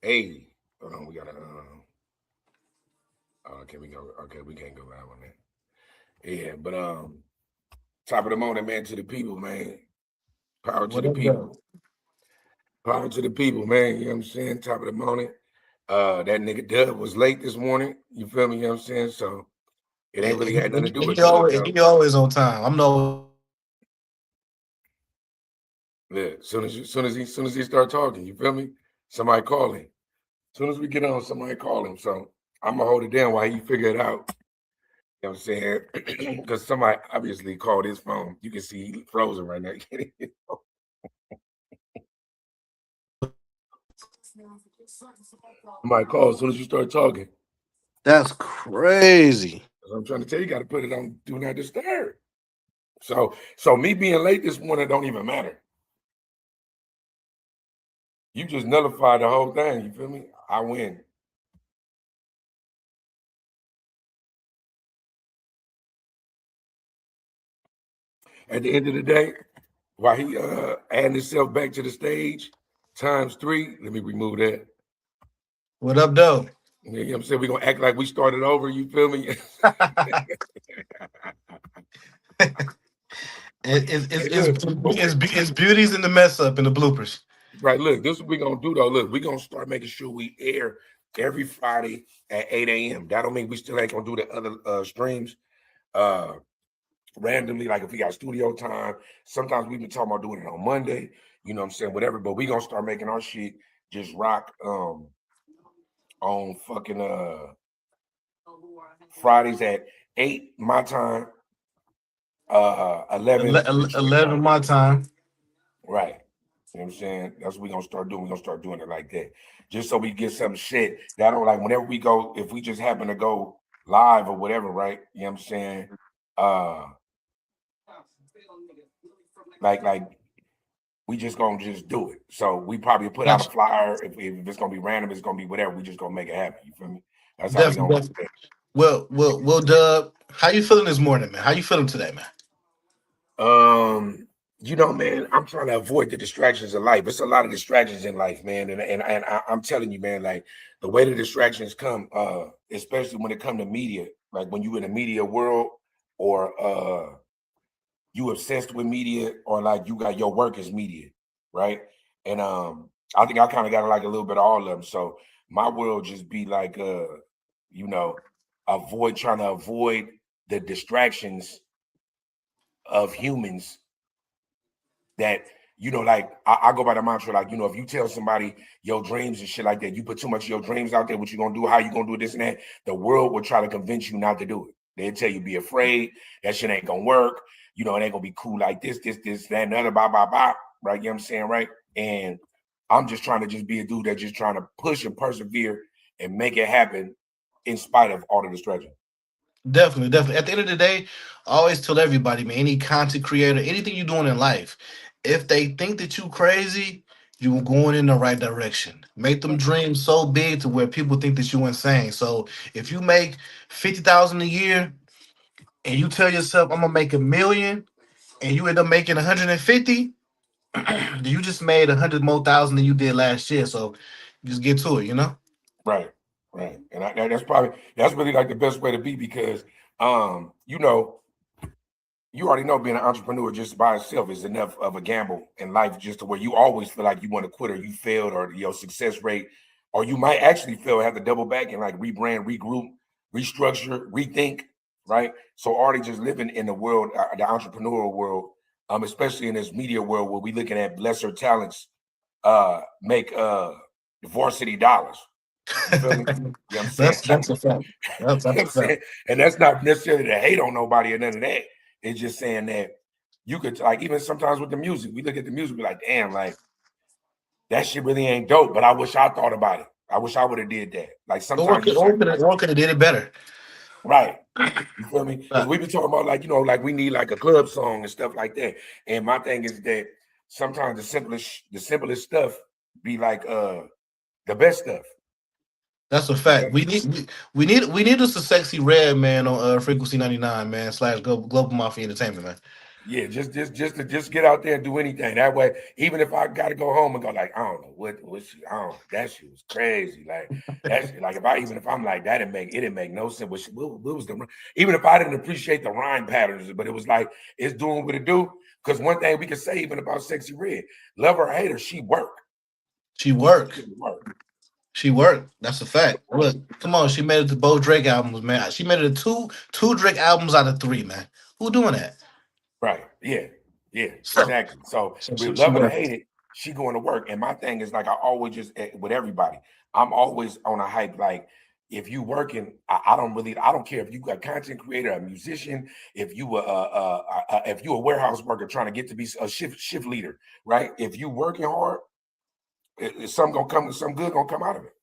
Hey, hold on, we gotta. Okay, we go. Okay, we can't go live on that. Yeah, but top of the morning, man, to the people, man. Power to What the up, though? people. Power to the people, man. You know what I'm saying? Top of the morning. That nigga Dub was late this morning. You feel me? You know what I'm saying? So it ain't really had nothing to do with Dub, though. He always on time. I'm always late. Yeah, soon as he start talking, you feel me? Somebody call him. Soon as we get on, somebody call him. So I'm gonna hold it down while he figure it out. You know what I'm saying? Because somebody obviously called his phone. You can see he frozen right now. Somebody call as soon as you start talking. That's crazy. So I'm trying to tell you, you got to put it on do not disturb. So me being late this morning don't even matter. You just nullified the whole thing. You feel me? I win. At the end of the day, while he adding himself back to the stage, times three. Let me remove that. What up, though? You know what I'm saying? We're gonna act like we started over, you feel me? Hey, look, It's beauties in the mess up in the bloopers. right, look, this is what we're gonna do though. Look, we're gonna start making sure we air every Friday at 8 a.m. That don't mean we still ain't gonna do the other streams uh randomly, like if we got studio time. Sometimes we've been talking about doing it on Monday, you know what I'm saying, whatever, but we gonna start making our shit just rock on fucking Fridays at 8 my time, 11 Detroit 11 time. my time. Right. You know what I'm saying? That's what we're gonna start doing. We're gonna start doing it like that. Just so we get some shit that don't like whenever we go, if we just happen to go live or whatever, right? You know what I'm saying? Uh like we just gonna just do it. So we probably put out a Gotcha. flyer. If it's gonna be random, it's gonna be whatever. We just gonna make it happen. You feel me? That's how we Definitely, gonna rock definitely. that. Well, Dub, how you feeling this morning, man? How you feeling today, man? Um, man, I'm trying to avoid the distractions of life. It's a lot of distractions in life, man, and I'm telling you, man, like the way the distractions come, especially when it come to media, like when you in the media world, or you obsessed with media, or like you got your work as media, right? And I think I kind of got like a little bit of all of them. So my world just be like, you know, trying to avoid the distractions of humans that like I go by the mantra, like, if you tell somebody your dreams and shit like that, you put too much of your dreams out there, what you gonna do, how you gonna do this and that, the world will try to convince you not to do it. They'll tell you be afraid, that shit ain't gonna work, it ain't gonna be cool like this, that, and the other, blah, blah, blah, right? You know what I'm saying, right? And I'm just trying to just be a dude that's just trying to push and persevere and make it happen in spite of all the distractions. Definitely, definitely. At the end of the day, I always tell everybody, man, any content creator, anything you're doing in life, if they think that you crazy, you're going in the right direction. Make them dream so big to where people think that you insane. So if you make 50,000 a year and you tell yourself I'm gonna make 1 million and you end up making 150, you just made 100 more thousand than you did last year. So just get to it, you know? Right, right, and that's really like the best way to be, because you already know being an entrepreneur just by itself is enough of a gamble in life, just to where you always feel like you want to quit, or you failed, or your success rate, or you might actually fail, have to double back and like rebrand, regroup, restructure, rethink, right? So already just living in the world, the entrepreneurial world, especially in this media world where we looking at lesser talents make varsity dollars. You feel me? You know what I'm saying? That's a fact. That's, You know that's what a I'm fact. saying? And that's not necessarily to hate on nobody or none of that. It's just saying that you could, like, even sometimes with the music, we look at the music, be like, damn, like that shit really ain't dope. But I wish I thought about it. I wish I would have did that. Like Or sometimes you could or sacrifice, could or could have did it better. right? You feel me? Because Uh, we been talking about, like, like we need like a club song and stuff like that. And my thing is that sometimes the simplest stuff be like the best stuff. That's a You fact. feel me? We need us a sexy red man on Frequency 99, man, / Global Mafia Entertainment, man. Yeah, just get out there and do anything. That way, even if I gotta go home and go like, I don't know what she, I don't that shit was crazy. Like that's like if I even if I'm like that, it didn't make no sense. What was the even if I didn't appreciate the rhyme patterns, but it was like it's doing what it do. Because one thing we can say even about Sexy Red, love her or hate her, she worked. She She put worked. in the work. She worked. That's a fact. Look, come on. She made it to both Drake albums, man. She made it to two Drake albums out of three, man. Who doing that? Right. Yeah. Yeah. So, Exactly. So so we she love it or worked. hate it, she going to work. And my thing is like I always just with everybody, I'm always on a hype. Like if you working, I don't care if you a content creator, a musician, if you if you a warehouse worker trying to get to be a shift leader, right? If you working hard, something gonna come, some good gonna come out of it.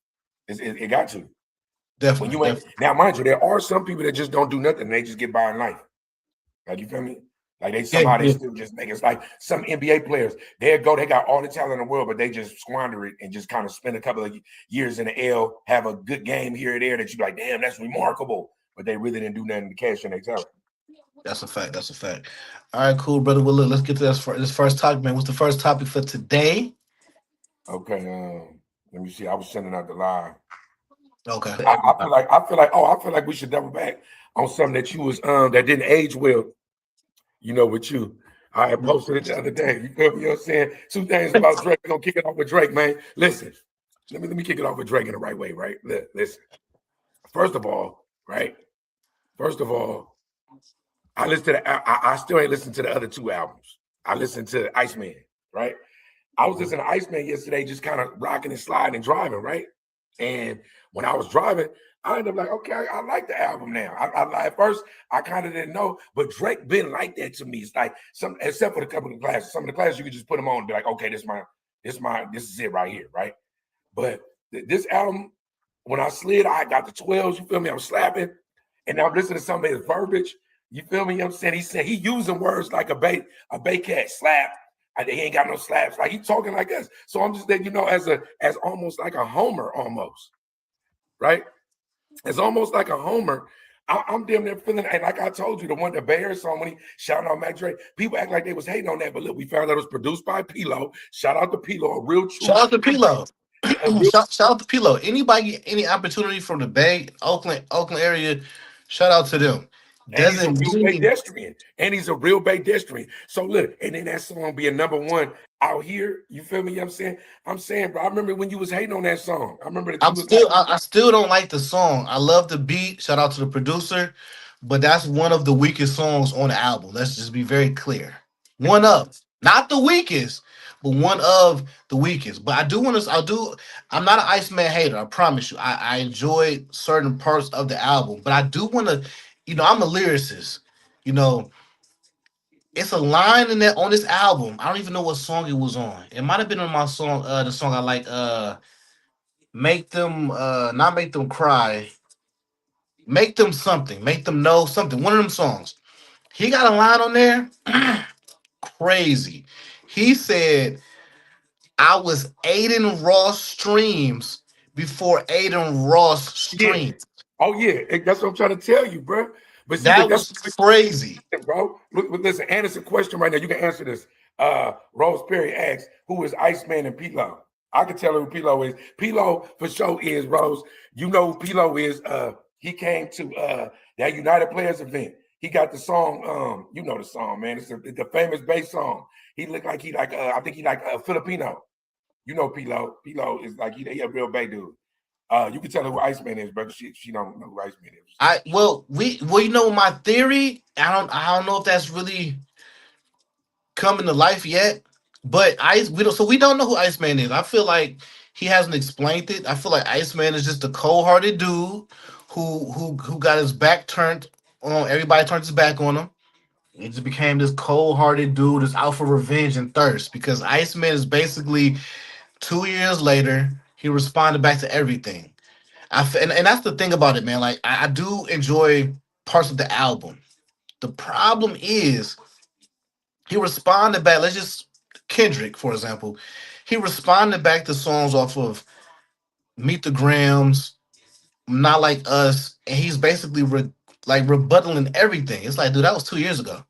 It got to. When Definitely, you ain't definitely. now, mind you, there are some people that just don't do nothing. They just get by in life. Like you feel me? Like they Yeah, somehow they yeah. still just make it's like some NBA players. They go, they got all the talent in the world, but they just squander it and just kind of spend a couple of years in the L, have a good game here and there that you like, damn, that's remarkable. But they really didn't do nothing to cash in their talent. That's a fact. That's a fact. All right, cool, brother. Well, look, let's get to this first topic, man. What's the first topic for today? Okay, let me see. I was sending out the live. Okay. I feel like we should double back on something that you was that didn't age well, with you. I had posted it the other day. You feel me? You know what I'm saying? Two things about Drake. We're gonna kick it off with Drake, man. Listen, let me kick it off with Drake in the right way, right? Listen. First of all, right? First of all, I listened to I still ain't listened to the other two albums. I listened to Iceman, right? I was listening to Iceman yesterday, just kind of rocking and sliding and driving, right? And when I was driving, I ended up like, okay, I like the album now. At first, I kind of didn't know, but Drake been like that to me. It's like some, except for the couple of classes. Some of the classes you could just put them on and be like, okay, this is it right here, right? But this album, when I slid, I got the 12s. You feel me? I'm slapping, and I'm listening to some of his verbiage. You feel me? You know what I'm saying? He said he using words like a bay cat slap. He ain't got no slaps. Like he talking like this. So I'm just letting as almost like a homer, almost, right? It's almost like a homer. I'm damn near feeling, and like I told you, the one the Bears song when he shouting out Mac Dre, people act like they was hating on that, but look, we found out it was produced by Pilo. Shout out to Pilo, a real Shout true, out to Pilo. a real Shout out to Pilo. Anybody get any opportunity from the Bay, Oakland area, shout out to them. And he's a Doesn't real mean pedestrian. And he's a real pedestrian. So look, and then that song being number one out here. You feel me? You know what I'm saying? I'm saying, bro, I remember when you was hating on that song. I remember that you was like, I still don't like the song. I love the beat. Shout out to the producer, but that's one of the weakest songs on the album. Let's just be very clear. One of, not the weakest, but one of the weakest. But I do want to. I do. I'm not an Iceman hater. I promise you. I enjoy certain parts of the album, but I do want to. I'm a lyricist. You know, it's a line in that on this album. I don't even know what song it was on. It might have been on my song. The song I like. Make them not make them cry, make them something, make them know something. One of them songs. He got a line on there, crazy. He said, I was Aiden Ross streams before Aiden Ross yeah. streamed. Oh, yeah. That's what I'm trying to tell you, bro. But see, look, That that's was crazy. bro. Look, listen, and it's a question right now. You can answer this. Rose Perry asks, who is Iceman and Pilo? I can tell her who Pilo is. Pilo for sure is Rose. You know who Pilo is. He came to that United Players event. He got the song, you know the song, man. It's the famous bass song. He looked like I think he like Filipino. You know Pilo. Pilo is like he a real Bay dude. You can tell her who Iceman is, but she don't know who Iceman is. My theory. I don't know if that's really coming to life yet. But we don't know who Iceman is. I feel like he hasn't explained it. I feel like Iceman is just a cold-hearted dude who got his back turned on everybody turned his back on him. He just became this cold-hearted dude that's out for revenge and thirst because Iceman is basically 2 years later, he responded back to everything. And that's the thing about it, man. Like I do enjoy parts of the album. The problem is he responded back. Let's just Kendrick, for example. He responded back to songs off of Meet the Grams, Not Like Us, and he's basically rebuttaling everything. It's like, dude, that was 2 years ago.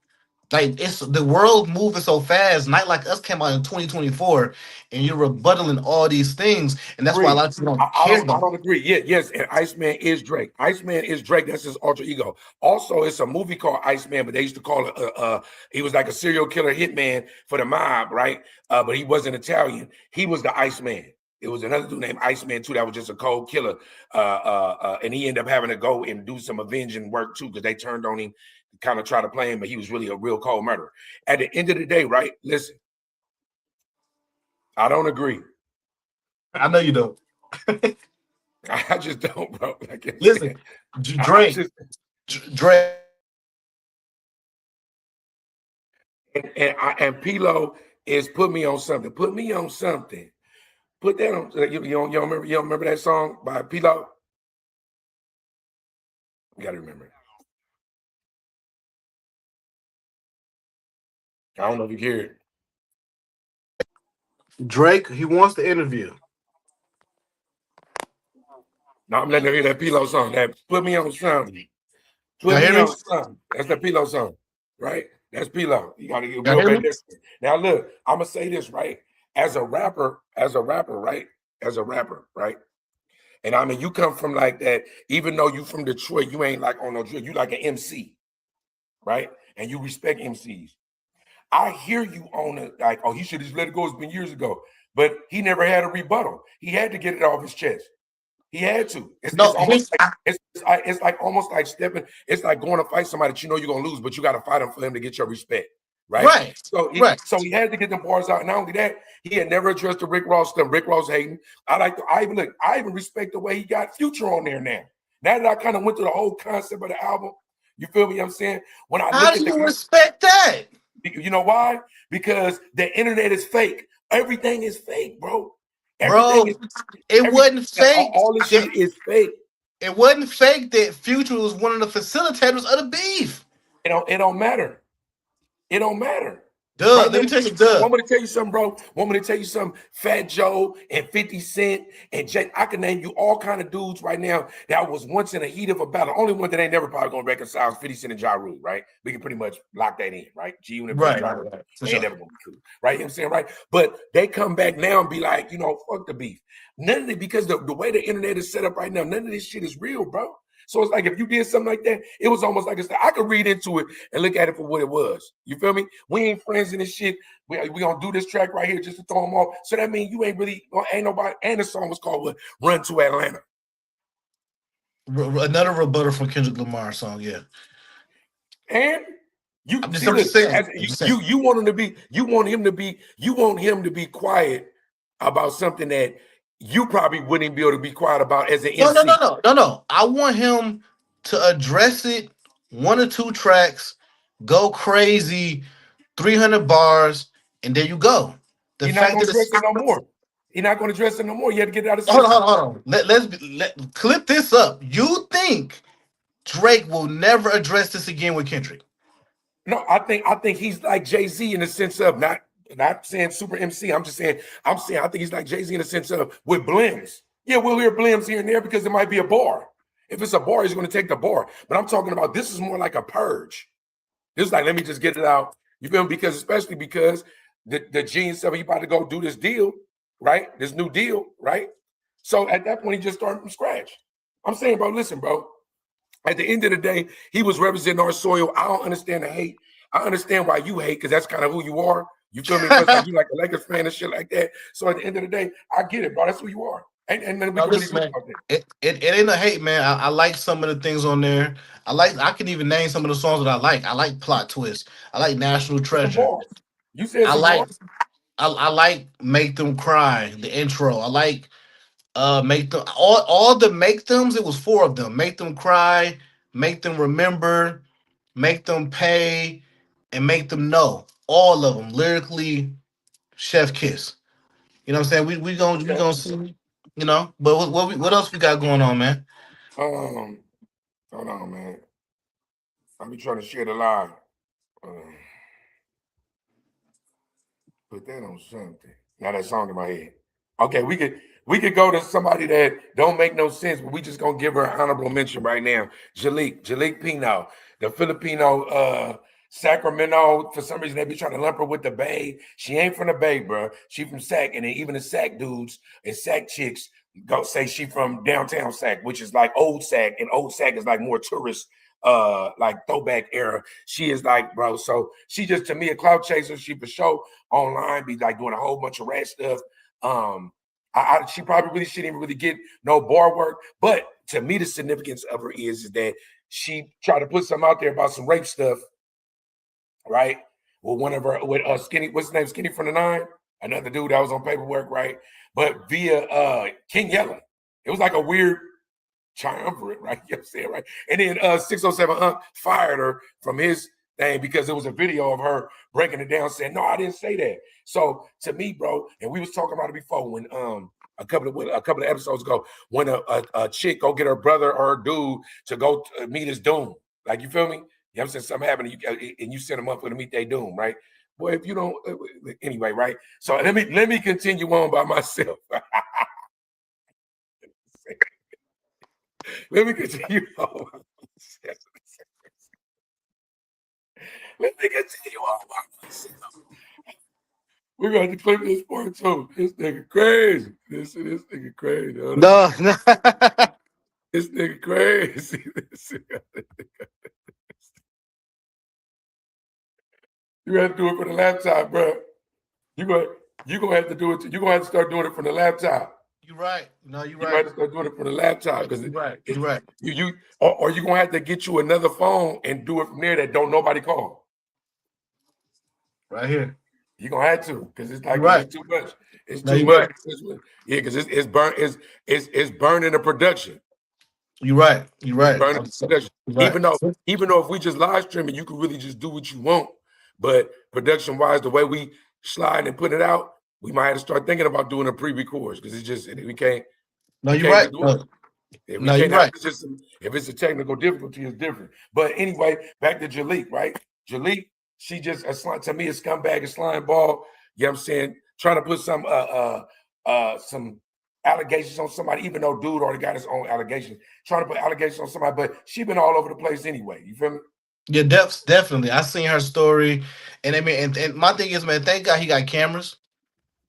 Like it's the world moving so fast. Night Like Us came out in 2024, and you're rebuttaling all these things, and that's why a Agree. lot of people don't I care don't. I about it. don't agree. Yeah, yes. And Iceman is Drake. Iceman is Drake. That's his alter ego. Also, it's a movie called Iceman, but they used to call it. He was like a serial killer hitman for the mob, right? But he wasn't Italian. He was the Iceman. It was another dude named Iceman too. That was just a cold killer. And he ended up having to go and do some avenging work too because they turned on him, kind of try to play him, but he was really a real cold murderer. At the end of the day, right? Listen, I don't agree. I know you don't. I just don't, bro. Like I'm Listen, saying, I Drake, just Drake. and Pilo is put me on something. Put me on something. Put that on. You don't remember that song by Pilo? You got to remember it. I don't know if you hear it. Drake, he wants the interview. No, I'm letting her hear that Pilo song. That put me on something. Y'all Put hear me me? on something. That's the Pilo song, right? That's Pilo. You got to get Y'all real hear bad. me? Now look, I'm gonna say this right. As a rapper, right? As a rapper, right? And I mean, you come from like that. Even though you from Detroit, you ain't like on no drill. You like an MC, right? And you respect MCs. I hear you on it, like, oh, he should have let it go. It's been years ago, but he never had a rebuttal. He had to get it off his chest. He had to. It's No, almost like it's like almost like stepping. It's like going to fight somebody that you know you're gonna lose, but you got to fight him for him to get your respect, right? right, So right. he had to get them bars out. And not only that, he had never addressed the Rick Ross stuff. Rick Ross hating. I even respect the way he got Future on there now. Now that I kind of went through the whole concept of the album, you feel me? You know what I'm saying? When I How look do at you respect that? you know why? Because the internet is fake. Everything is fake, bro. Bro, Everything is it wasn't fake. all this shit is fake. It wasn't fake that Future was one of the facilitators of the beef. It don't matter. It don't matter. Duh, Right? let me tell you, Want duh. me to tell you something, bro? Want me to tell you something? Fat Joe and 50 Cent and Jay. I can name you all kind of dudes right now that was once in the heat of a battle. Only one that ain't never probably gonna reconcile is 50 Cent and Ja Rule, right? We can pretty much lock that in, right? G Unit versus Right, Ja right, Rule. right. For They ain't sure. never gonna be cool, right? You know what I'm saying, right? But they come back now and be like, fuck the beef. None of it, because the way the internet is set up right now, none of this shit is real, bro. So it's like if you did something like that, it was almost like I could read into it and look at it for what it was. You feel me? We ain't friends in this shit. We gonna do this track right here just to throw them off. So that means you ain't nobody. And the song was called what? Run to Atlanta. Another rebuttal from Kendrick Lamar song, yeah. And you I'm just, see, I'm look, just saying. I'm just saying. you want him to be, you want him to be quiet about something that you probably wouldn't be able to be quiet about as an No, no, no, MC. no, no, no. I want him to address it. One or two tracks, go crazy, 300 bars, and there you go. The He's not fact gonna that address it's it no more. He's not gonna address it no more. You have to get it out of hold on, system. hold on, hold on. Let's clip this up. You think Drake will never address this again with Kendrick? No, I think he's like Jay-Z in the sense of not saying super MC. I'm saying I think he's like Jay-Z in the sense of with blims. Yeah, we'll hear blims here and there because it might be a bar. If it's a bar, he's going to take the bar. But I'm talking about this is more like a purge. This is like, let me just get it out. You feel me? Because especially because the Gene said he about to go do this deal, right? This new deal, right? So at that point, he just started from scratch. I'm saying, bro, listen, bro. At the end of the day, he was representing our soil. I don't understand the hate. I understand why you hate because that's kind of who you are. You feel me? Because like you like a Lakers fan and shit like that. So at the end of the day, I get it, bro. That's who you are. And then we No, can really listen, do man. about that. It ain't a hate, man. I like some of the things on there. I can even name some of the songs that I like. I like Plot Twist. I like National Some Treasure. bars. You said I some like bars. I like Make Them Cry, the intro. I like Make Them all the Make Thems, it was four of them. Make Them Cry, Make Them Remember, Make Them Pay, and Make Them Know. All of them lyrically chef kiss. You know what I'm saying? We Okay. gonna see, but what else we got going on, man? Um, hold on, man. I be trying to share the live. Put that on something. Now that song in my head. Okay, we could go to somebody that don't make no sense, but we just gonna give her an honorable mention right now. Jalik Pino, the Filipino Sacramento. For some reason, they be trying to lump her with the Bay. She ain't from the Bay, bro. She from Sac, and then even the Sac dudes and Sac chicks go say she from downtown Sac, which is like old Sac, and old Sac is like more tourist, like throwback era. She is like, bro. So she just, to me, a clout chaser. She for sure online be like doing a whole bunch of rat stuff. She probably really shouldn't even really get no bar work. But to me, the significance of her is that she tried to put something out there about some rape stuff, right? With one of her, with Skinny, what's his name? Skinny from the Nine, another dude that was on Paperwork, right? But via King Yella. It was like a weird triumvirate, right? You know what I'm saying, right? And then 607 fired her from his thing because it was a video of her breaking it down, saying, "No, I didn't say that." So to me, bro, and we was talking about it before when a couple of episodes ago, when a chick go get her brother or her dude to go meet his doom, like, you feel me? You know what I'm saying? Something happened and you send them up for to meet their doom, right? Boy, if you don't, anyway, right? So let me continue on by myself. Let me continue on. Let me continue on by myself. We're going to clip this part too. This nigga crazy. This nigga crazy. No. This nigga crazy. You have to do it for the laptop, bro. You gonna have to do it. You're gonna have to start doing it from the laptop. You're right. No, you're You right. have to start doing it from the laptop because You're right. Or you're gonna have to get you another phone and do it from there that don't nobody call. Right here. You're gonna have to, because it's like, right. It's too much. It's no, too much. Right. Yeah, because it's burning the production. You're right. You're right. Burning the production. Right. Even though if we just live streaming, you can really just do what you want. But production wise, the way we slide and put it out, we might have to start thinking about doing a pre-record because it's just we can't. No, you're right. No, you're right. If it's a technical difficulty, it's different. But anyway, back to Jalik, right? Jalik, she just to me a scumbag, a slime ball. You know what I'm saying? Trying to put some allegations on somebody, even though dude already got his own allegations. Trying to put allegations on somebody, but she been all over the place anyway. You feel me? Yeah, definitely. I seen her story, and I mean, and my thing is, man, thank God he got cameras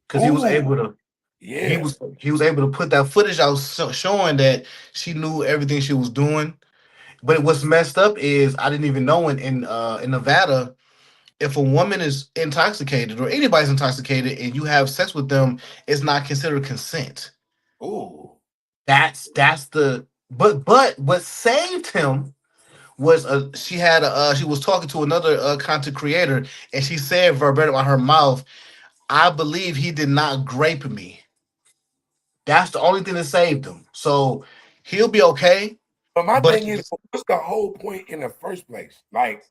because he was able to. Yeah, he was able to put that footage out showing that she knew everything she was doing. But what's messed up is I didn't even know in Nevada, if a woman is intoxicated or anybody's intoxicated and you have sex with them, it's not considered consent. Ooh, that's the but what saved him was she was talking to another content creator and she said verbatim out her mouth, "I believe he did not grape me." That's the only thing that saved him. So he'll be okay. But my thing is, what's the whole point in the first place? Like,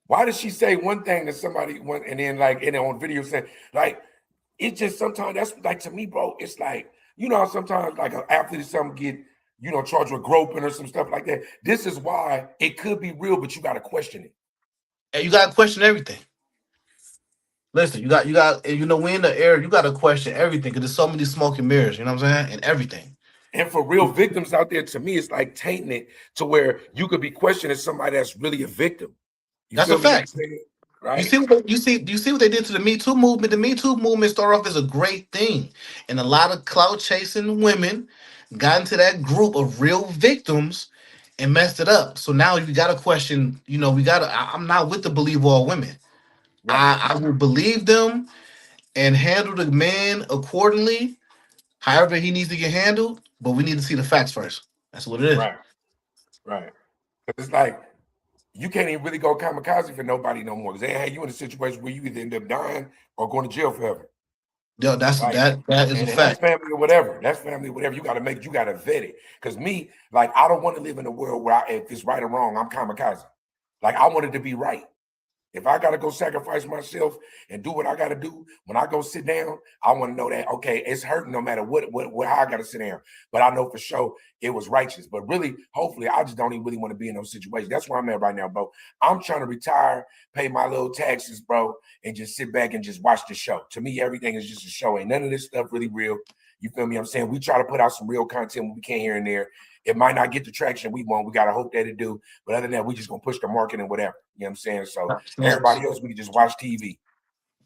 why does she say one thing to somebody and then on video saying, like, it's just sometimes that's like, to me, bro, it's like, you know, sometimes like an athlete or something get, you know, charged with groping or some stuff like that. This is why it could be real, but you got to question it. And you got to question everything. Listen, you got, you know, we in the air, you got to question everything because there's so many smoke and mirrors, you know what I'm saying? And everything. And for real victims out there, to me, it's like tainting it to where you could be questioning somebody that's really a victim. That's a fact. Right. You see what they did to the Me Too movement? The Me Too movement started off as a great thing. And a lot of clout chasing women got into that group of real victims and messed it up. So now you gotta question, you know, I'm not with the believe all women. Right. I will believe them and handle the man accordingly, however he needs to get handled, but we need to see the facts first. That's what it is. Right. It's like you can't even really go kamikaze for nobody no more because they had you in a situation where you either end up dying or going to jail forever. Yeah, that is a fact. That's family or whatever. That's family or whatever. You got to vet it. Because me, like, I don't want to live in a world where if it's right or wrong, I'm kamikaze. Like, I want it to be right. If I got to go sacrifice myself and do what I got to do, when I go sit down, I want to know that, okay, it's hurting no matter what how I got to sit down. But I know for sure it was righteous. But really, hopefully, I just don't even really want to be in those situations. That's where I'm at right now, bro. I'm trying to retire, pay my little taxes, bro, and just sit back and just watch the show. To me, everything is just a show. Ain't none of this stuff really real. You feel me? I'm saying we try to put out some real content when we can here and there. It might not get the traction we want. We gotta hope that it do. But other than that, we just gonna push the market and whatever. You know what I'm saying? So Facts. everybody else, we can just watch TV.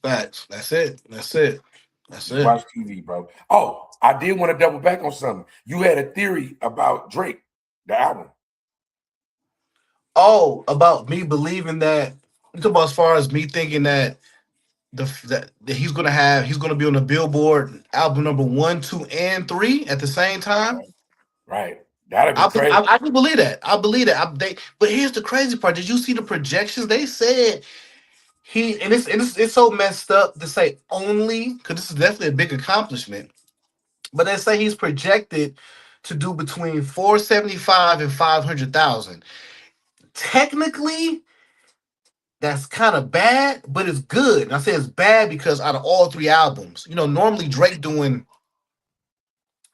Facts. That's it. That's it. That's Just it. watch TV, bro. Oh, I did want to double back on something. You had a theory about Drake, the album. Oh, about me believing that. You talk about as far as me thinking that that he's gonna be on the Billboard album number 1, 2, and 3 at the same time. Right. That'd be crazy. I can believe that. I believe that. But here's the crazy part. Did you see the projections? They said it's so messed up to say only because this is definitely a big accomplishment. But they say he's projected to do between 475 and 500,000. Technically, that's kind of bad, but it's good. And I say it's bad because out of all 3 albums, normally Drake doing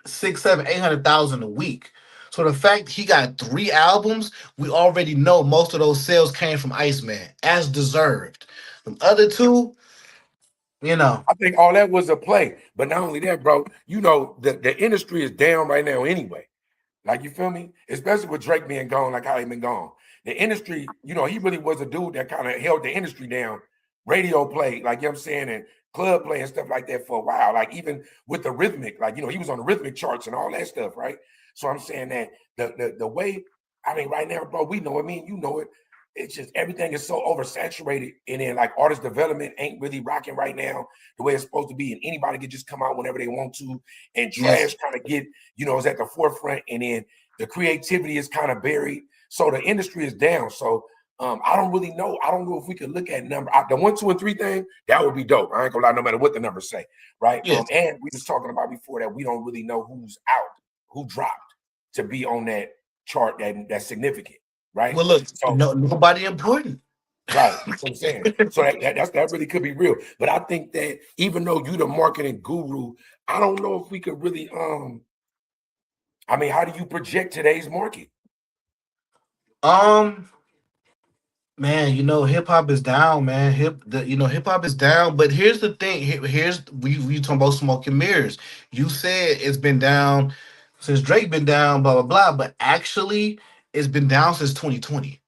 6, 7, 800,000 a week. So the fact he got 3 albums, we already know most of those sales came from Iceman, as deserved. The other two, I think all that was a play. But not only that, bro, the industry is down right now anyway. Like, you feel me? Especially with Drake being gone, like how he been gone. The industry, he really was a dude that kind of held the industry down. Radio play, like, you know what I'm saying, and club play and stuff like that for a while. Like, even with the rhythmic, like, he was on the rhythmic charts and all that stuff, right? So I'm saying that the way, right now, bro, we know it, you know it. It's just everything is so oversaturated, and then like artist development ain't really rocking right now the way it's supposed to be, and anybody can just come out whenever they want to, and trash kind of get, is at the forefront, and then the creativity is kind of buried. So the industry is down. So I don't really know. I don't know if we could look at number the 1, 2, and 3 thing. That would be dope. I ain't gonna lie, no matter what the numbers say, right? Yes. And we was talking about before that we don't really know who's out, who dropped to be on that chart that's significant. Right. Well, look, nobody important. Right. That's what I'm saying. So that really could be real. But I think that even though you the marketing guru, I don't know if we could really how do you project today's market? Man, hip hop is down, man. Hip hop is down. But here's the thing. Here's we talking about smoke and mirrors. You said it's been down since Drake been down, blah blah blah. But actually, it's been down since 2020.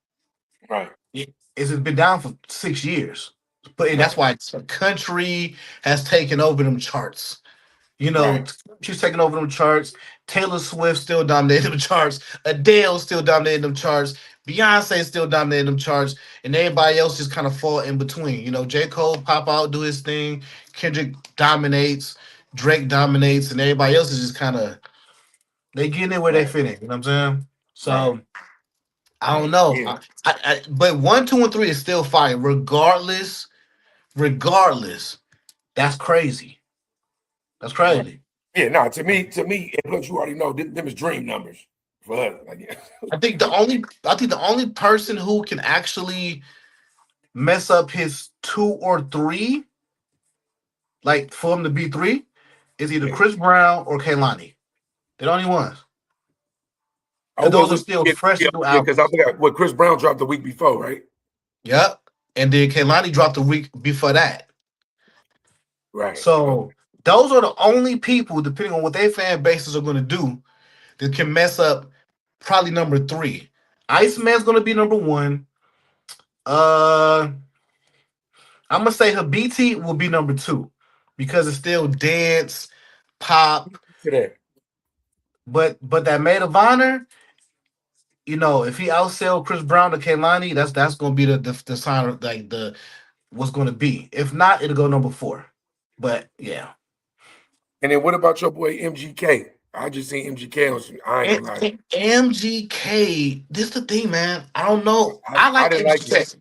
Right. It's been down for 6 years. But that's why country has taken over them charts. She's taking over them charts. Taylor Swift still dominating them charts. Adele still dominating them charts. Beyonce still dominating them charts. And everybody else just kind of fall in between. J. Cole pop out, do his thing. Kendrick dominates. Drake dominates. And everybody else is just kind of, they get in where they fit in. You know what I'm saying? So, I don't know. Yeah. But 1, 2, and 3 is still fire. Regardless, that's crazy. That's crazy. Yeah, no, to me, and plus you already know them is dream numbers for us. I think the only person who can actually mess up his 2 or 3, like for him to be 3, is either Chris Brown or Kehlani. They're the only ones. And those are still fresh new albums. Because I forgot what Chris Brown dropped the week before, right? Yep. And then Kehlani dropped the week before that. Right. So those are the only people, depending on what their fan bases are going to do, that can mess up probably number 3. Iceman's going to be number 1. I'm going to say Habiti will be number 2 because it's still dance, pop. But that Maid of Honor, if he outsell Chris Brown to Kehlani, that's going to be the sign of like what's going to be. If not, it'll go number 4. But yeah. And then what about your boy MGK? I just seen MGK on some. I ain't gonna lie. MGK, this the thing, man. I don't know. I didn't like it.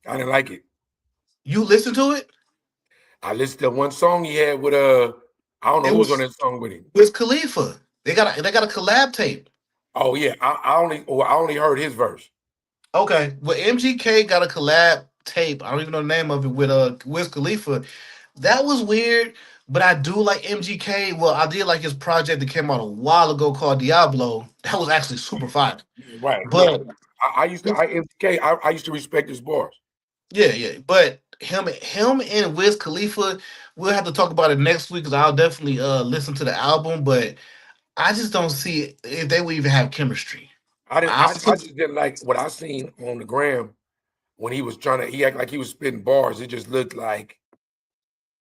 I didn't like it. You listen to it? I listened to one song he had with I don't know who was on that song with him. With Khalifa. They got a collab tape. Oh yeah, I only heard his verse. Okay, well MGK got a collab tape. I don't even know the name of it with Wiz Khalifa. That was weird, but I do like MGK. Well, I did like his project that came out a while ago called Diablo. That was actually super fire. Right, but I used to respect his bars. Yeah, but him and Wiz Khalifa, we'll have to talk about it next week because I'll definitely listen to the album. But I just don't see if they would even have chemistry. I didn't. I I just didn't like what I seen on the gram when he was trying to. He acted like he was spitting bars. It just looked like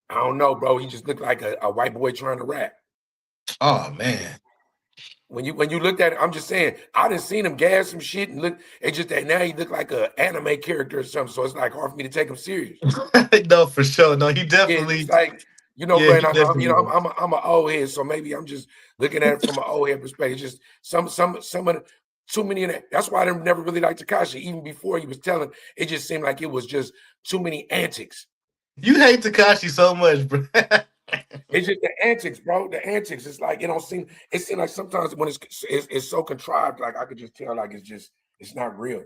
I don't know, bro. He just looked like a white boy trying to rap. oh man. When you looked at it, I'm just saying, I didn't seen him gas some shit and look. It's just that now he looked like an anime character or something. So it's like hard for me to take him serious. No, for sure. No, he Yeah, it's definitely, like yeah, bro. he And I'm definitely was. I'm an old head, so maybe I'm just looking at it from an old head perspective. It's just some of the, too many of that. That's why I didn't never really like Takashi. Even before he was telling, it just seemed like it was just too many antics. You hate Takashi so much, bro. It's just the antics, bro. The antics. It's like it don't seem. It seems like sometimes when it's so contrived, like I could just tell, like it's not real.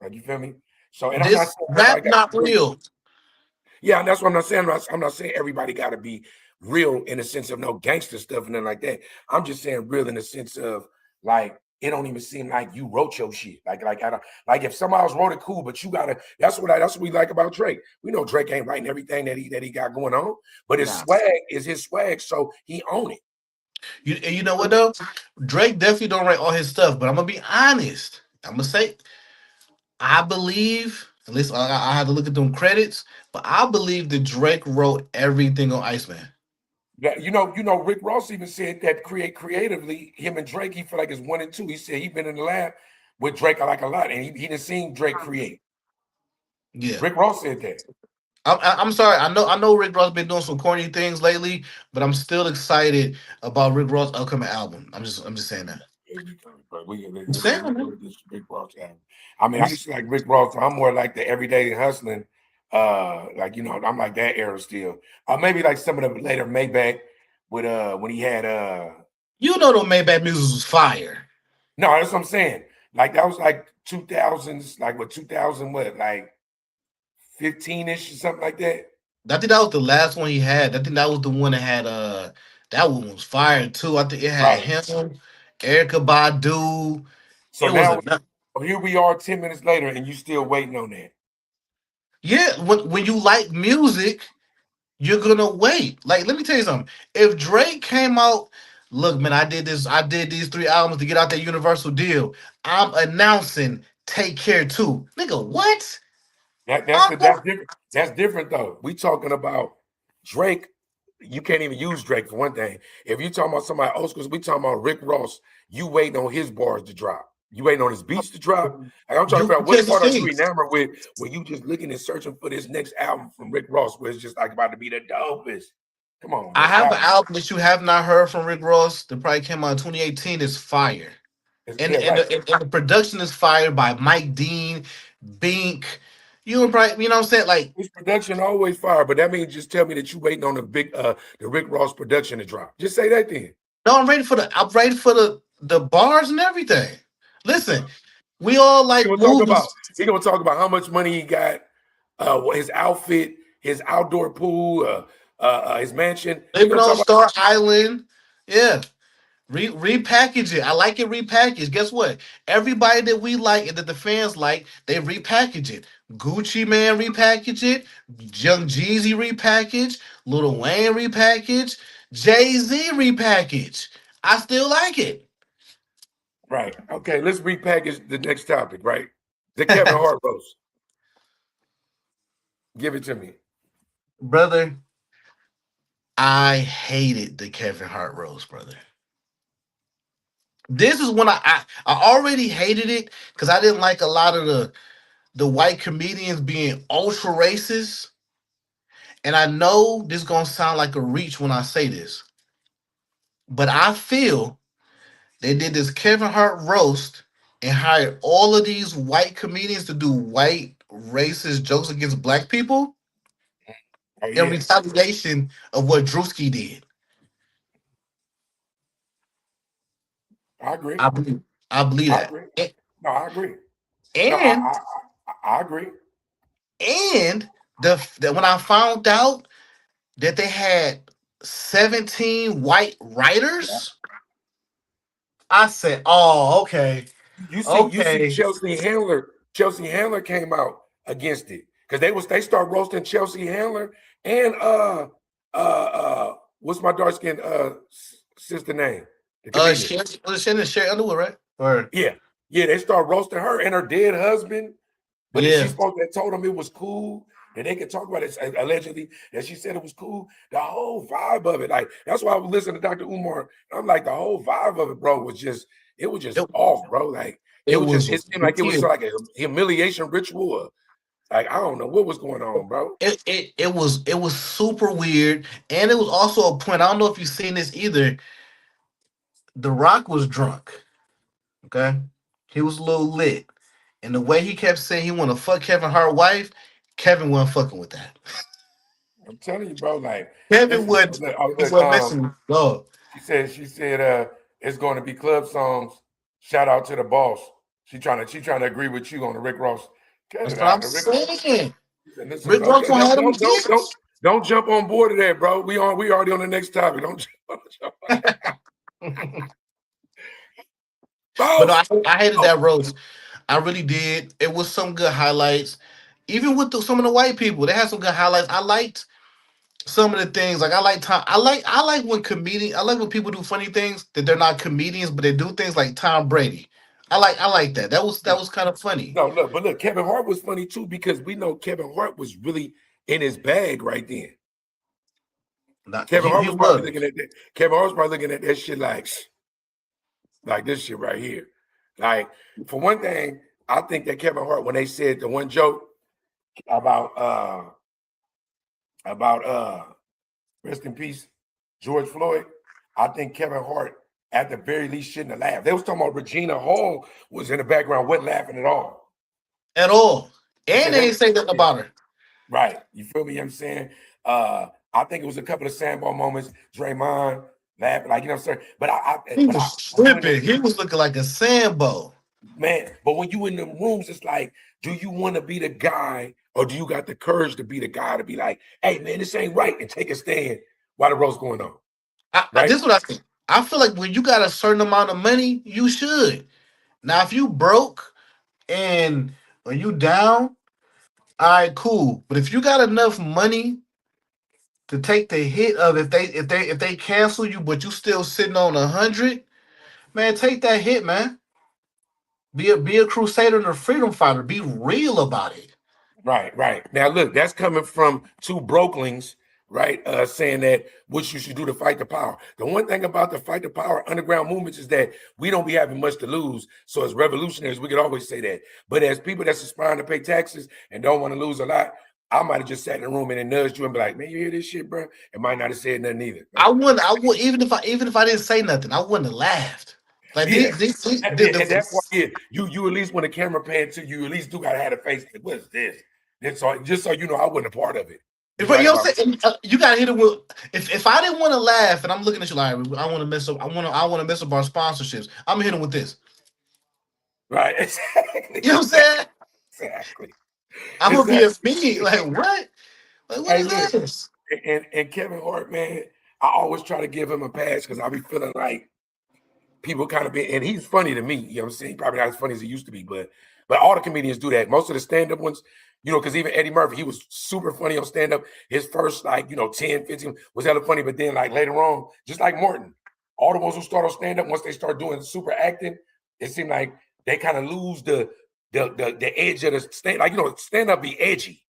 Like you feel me? So, and I'm not This saying rap everybody got to not be real. real. Yeah, and that's what I'm not saying. I'm not saying everybody got to be real in the sense of no gangster stuff and nothing like that. I'm just saying real in the sense of like it don't even seem like you wrote your shit. Like I don't like if somebody else wrote it, cool, but you gotta. That's what we like about Drake. We know Drake ain't writing everything that he got going on, but his Nah. swag is his swag, so he own it. You know what though? Drake definitely don't write all his stuff, but I'm gonna be honest. I'm gonna say I believe, at least I had to look at them credits, but I believe that Drake wrote everything on Iceman. Yeah, Rick Ross even said that creatively, him and Drake, he feel like it's 1 and 2. He said he been in the lab with Drake like a lot, and he didn't seen Drake create. Yeah. Rick Ross said that. I'm sorry. I know Rick Ross been doing some corny things lately, but I'm still excited about Rick Ross' upcoming album. I'm just saying that. But we I'm saying let's that. go with this Rick Ross album. I mean, I'm I used to like Rick Ross. I'm more like the everyday hustling. Like I'm like that era still. Maybe like some of the later Maybach with when he had You know the Maybach music was fire. no, that's what I'm saying. Like that was like 2000s, like what 2000 what like 15-ish or something like that. I think that was the last one he had. I think that was the one that had that one was fire too. I think it had Right. him, Erica Badu. So It was now a here we are 10 minutes later, and you still waiting on that. yeah. When you like music, you're gonna wait. Like, let me tell you something. If Drake came out, look, man, I did this. I did these 3 albums to get out that Universal deal. I'm announcing Take Care too, nigga. What? That's I'm the going. that's different though. We talking about Drake. You can't even use Drake for one thing. If you talking about somebody old school, we talking about Rick Ross. You waiting on his bars to drop. You waiting on his beats to drop. Like, I'm trying to You figure out what because the part are you thing. enamored with when you just looking and searching for this next album from Rick Ross, where it's just like about to be the dopest. Come on, I man, have an stop. album that you have not heard from Rick Ross that probably came out in 2018. It's fire. And Yeah, and right. the, and the production is fired by Mike Dean, Bink. You know what I'm saying? Like, His production always fire, but that means just tell me that you waiting on the Rick Ross production to drop. Just say that then. no, I'm ready for the bars and everything. Listen, we all He like gonna talk about movies. he gonna talk about how much money he got, his outfit, his outdoor pool, his mansion. He Living gonna talk on about Star Island. Yeah. Repackage it. I like it repackaged. Guess what? Everybody that we like and that the fans like, they repackage it. Gucci Man repackage it. Young Jeezy repackage. Lil Wayne repackage. Jay-Z repackage. I still like it. right. Okay, let's repackage the next topic. Right, the Kevin Hart roast. Give it to me. Brother, I hated the Kevin Hart roast, brother. This is when I already hated it because I didn't like a lot of the white comedians being ultra racist. And I know this gonna sound like a reach when I say this, but I feel they did this Kevin Hart roast and hired all of these white comedians to do white racist jokes against black people Oh in yeah, retaliation of what Drewski did. I agree. I believe I believe I that. agree. No, I agree. No, And I agree. and the when I found out that they had 17 white Yeah. writers, I said, "Oh, okay, You see okay." Chelsea Handler came out against it because they start roasting Chelsea Handler and what's my dark skin sister name? The comedian. Sherry Underwood, right? Or Yeah. Yeah, they start roasting her and her dead husband. But then yeah, she supposed to have told them it was cool, that they could talk about it allegedly, that she said it was cool. The whole vibe of it, like that's why I was listening to Dr. Umar. I'm like, the whole vibe of it, bro, was just it, off, bro. Like it was it seemed like it was wicked. like a humiliation ritual. Like, I don't know what was going on, bro. It was super weird, and it was also a point. I don't know if you've seen this either. The Rock was drunk. Okay, he was a little lit, and the way he kept saying he want to fuck Kevin Hart's wife, Kevin wasn't fucking with that. I'm telling you, bro. Like, Kevin listen, would look, was missing. Oh, she said, it's going to be club songs. Shout out to the boss. She trying to agree with you on the Rick Ross. Cut that's it what I'm out. The Rick Ross. saying. Listen, Rick bro. Ross gonna have them kids. Don't jump on board of that, bro. We already on the next topic. Don't jump. But no, Boss. I hated that roast. I really did. It was some good highlights. Even with some of the white people, they had some good highlights. I liked some of the things. Like I like Tom. I like when comedian. I like when people do funny things that they're not comedians, but they do things like Tom Brady. I like that. That was kind of funny. No, look, Kevin Hart was funny too because we know Kevin Hart was really in his bag right then. Kevin Hart He was probably was. looking at that. Kevin Hart was probably looking at that shit like this shit right here. Like, for one thing, I think that Kevin Hart, when they said the one joke about rest in peace, George Floyd, I think Kevin Hart at the very least shouldn't have laughed. They was talking about Regina Hall was in the background, wasn't laughing at all. At all. And They they ain't say nothing about her. Right. You feel me? I'm saying? I think it was a couple of sandball moments. Draymond laughing, like, you know what I'm saying? But He was tripping. He was looking like a Sambo. man, but when you in the rooms, it's like, do you want to be the guy, or do you got the courage to be the guy to be like, hey man, this ain't right, and take a stand while the roast going on? Right? This is what I think. I feel like when you got a certain amount of money, you should. Now, if you broke and when you down, all right, cool. But if you got enough money to take the hit of if they cancel you, but you still sitting on 100, man, take that hit, man. Be a crusader and a freedom fighter. Be real about it. Right. Now look, that's coming from two Brokelings, right? Saying that what you should do to fight the power. The one thing about the fight the power underground movements is that we don't be having much to lose. So as revolutionaries, we could always say that. But as people that's aspiring to pay taxes and don't want to lose a lot, I might have just sat in the room and then nudged you and be like, man, you hear this shit, bro? And might not have said nothing either. I would even if I didn't say nothing, I wouldn't have laughed. Like Yeah. and that's why, yeah, you at least when the camera pan to you, at least do gotta have a face like, what is this? And so just so you know, I wasn't a part of it. You know what I'm saying? You gotta hit it with if I didn't want to laugh and I'm looking at you like I want to mess up, I want to mess up our sponsorships. I'm gonna hit him with this. Right, exactly. You know what I'm saying? Exactly. I'm gonna be a me. Like what? Like what is this? And Kevin Hart, man, I always try to give him a pass because I be feeling like people kind of be, and he's funny to me. You know what I'm saying? Probably not as funny as he used to be, but all the comedians do that. Most of the stand-up ones, you know, because even Eddie Murphy, he was super funny on stand-up. His first, 10, 15 was hella funny, but then like later on, just like Martin, all the ones who start on stand-up, once they start doing super acting, it seemed like they kind of lose the edge of the stand. Like, stand-up be edgy.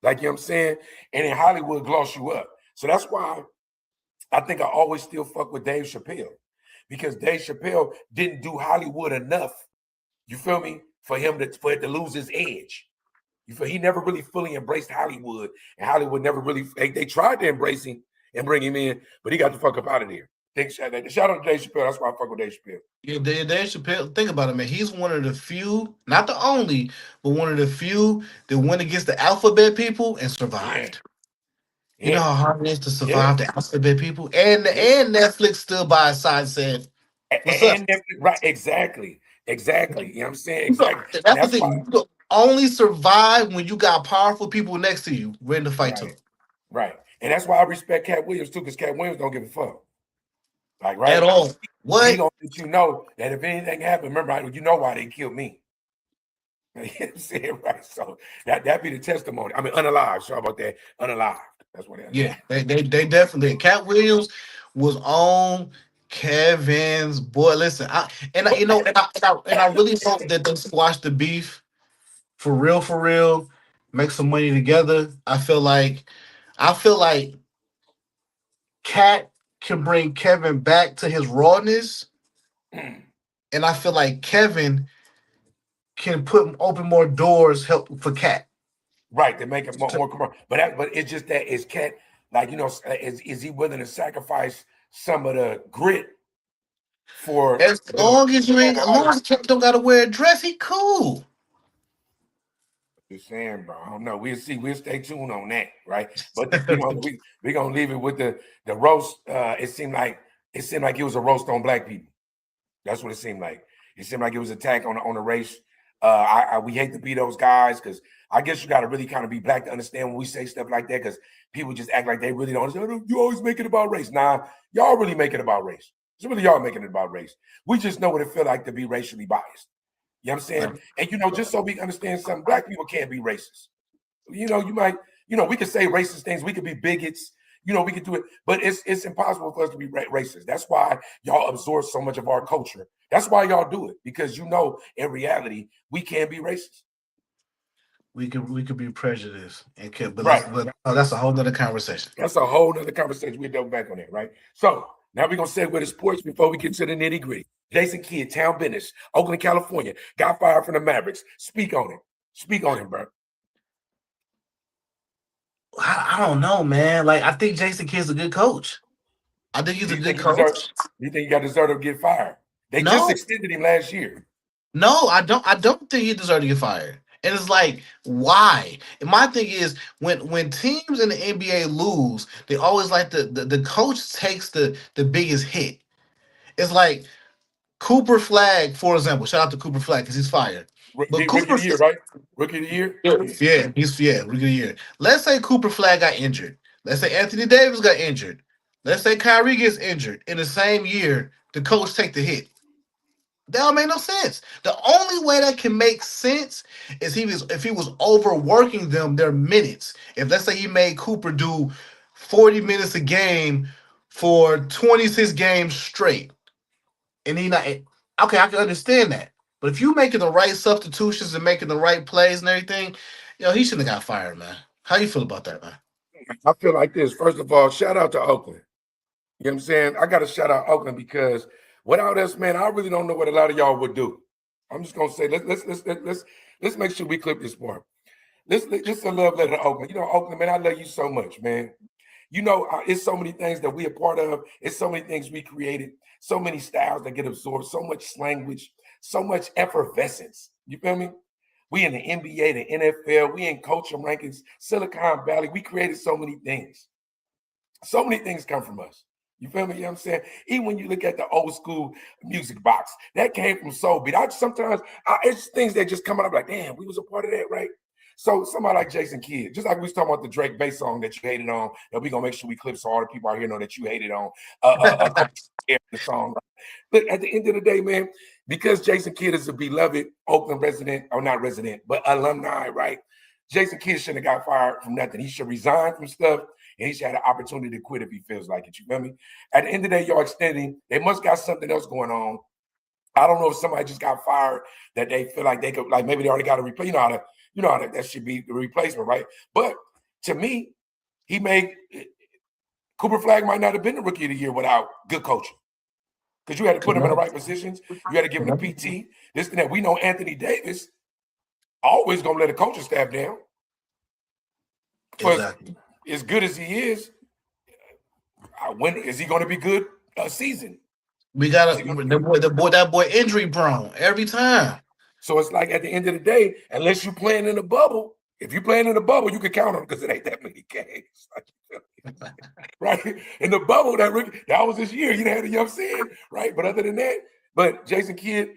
Like, you know what I'm saying? And in Hollywood gloss you up. So that's why I think I always still fuck with Dave Chappelle. Because Dave Chappelle didn't do Hollywood enough, you feel me, for it to lose his edge. You feel he never really fully embraced Hollywood, and Hollywood never really they tried to embrace him and bring him in, but he got the fuck up out of there. Shout out to Dave Chappelle. That's why I fuck with Dave Chappelle. Yeah, Dave Chappelle. Think about it, man. He's one of the few, not the only, but one of the few that went against the alphabet people and survived. Yeah. You know how hard it is to survive the alphabet people, and Netflix stood by his side and said, "What's up?" Right? Exactly. You know what I'm saying? Exactly. That's the thing. You only survive when you got powerful people next to you ready to fight too. Right. And that's why I respect Cat Williams too, because Cat Williams don't give a fuck. Like, right? At all. What? He gonna let you know that if anything happened, remember, you know why they killed me. You know what I'm saying? Right. So that be the testimony. I mean, unalive. Sorry about that. Unalive. That's what it is. Yeah, they definitely. Cat Williams was on Kevin's boy. Listen, you know, and I really hope that they squash the beef for real, for real. Make some money together. I feel like Cat can bring Kevin back to his rawness, and I feel like Kevin can open more doors help for Cat. Right, to make it more commercial. But it's just that is Cat, like, is he willing to sacrifice some of the grit for As the long as as long as Cat don't gotta wear a dress, he cool. Just saying, bro. I don't know. We'll see. We'll stay tuned on that, right? But we're gonna leave it with the roast. It seemed like it was a roast on black people. That's what it seemed like. It seemed like it was an attack on the race. We hate to be those guys because I guess you got to really kind of be black to understand when we say stuff like that because people just act like they really don't understand. You always make it about race. Nah, y'all really make it about race. It's really y'all making it about race. We just know what it feel like to be racially biased. You know what I'm saying? And just so we understand something, black people can't be racist. You might, we could say racist things. We could be bigots. We could do it, but it's impossible for us to be racist. That's why y'all absorb so much of our culture. That's why y'all do it, because in reality, we can't be racist. We could be prejudiced but right. That's a whole nother conversation. That's a whole nother conversation. We'll double back on that, right? So now we're gonna segue to sports before we get to the nitty gritty. Jason Kidd, town business, Oakland, California, got fired from the Mavericks. Speak on it. Speak on it, bro. I don't know, man. Like, I think Jason Kidd's a good coach. I think he's a good coach. You think he got deserved to get fired? They just extended him last year. No, I don't think he deserved to get fired. And it's like, why? And my thing is, when teams in the NBA lose, they always like the coach takes the biggest hit. It's like Cooper Flag, for example. Shout out to Cooper Flag because he's fired. But Rookie of the year, right? Rookie of the year? Yeah, Rookie of the year. Let's say Cooper Flag got injured. Let's say Anthony Davis got injured. Let's say Kyrie gets injured. In the same year, the coach take the hit. That don't make no sense. The only way that can make sense is if he was overworking them their minutes. If let's say he made Cooper do 40 minutes a game for 26 games straight, and he not okay, I can understand that. But if you making the right substitutions and making the right plays and everything, he shouldn't have got fired, man. How you feel about that, man? I feel like this. First of all, shout out to Oakland. You know what I'm saying? I got to shout out Oakland because without us, man, I really don't know what a lot of y'all would do. I'm just gonna say let's make sure we clip this part. This a love letter to Oakland. Oakland, man, I love you so much, man. It's so many things that we are part of. It's so many things we created. So many styles that get absorbed. So much language. So much effervescence. You feel me? We in the NBA, the NFL. We in culture rankings. Silicon Valley. We created so many things. So many things come from us. You feel me? You know what I'm saying? Even when you look at the old school music box, that came from Soul Beat. It's things that just come out. I'm like, damn, we was a part of that, right? So somebody like Jason Kidd, just like we was talking about the Drake bass song that you hated on, that we're gonna make sure we clip so all the people out here know that you hated on the song. But at the end of the day, man, because Jason Kidd is a beloved Oakland resident, or not resident, but alumni, right? Jason Kidd shouldn't have got fired from nothing. He should resign from stuff, and he should have an opportunity to quit if he feels like it. You feel me? At the end of the day, y'all extending. They must got something else going on. I don't know if somebody just got fired that they feel like they could, like maybe they already got a replay. You know how that should be the replacement, right? But to me, Cooper Flag might not have been the Rookie of the Year without good coaching. Because you had to put him in the right positions. You had to give him the PT, this and that. We know Anthony Davis always going to let a coaching staff down. Exactly. As good as he is, when is he going to be good a season? We got that boy injury prone every time. So it's like at the end of the day, unless you're playing in a bubble, if you're playing in a bubble, you can count on it because it ain't that many games. Right? In the bubble, that was his year. You know what I'm saying? Right? But other than that, but Jason Kidd,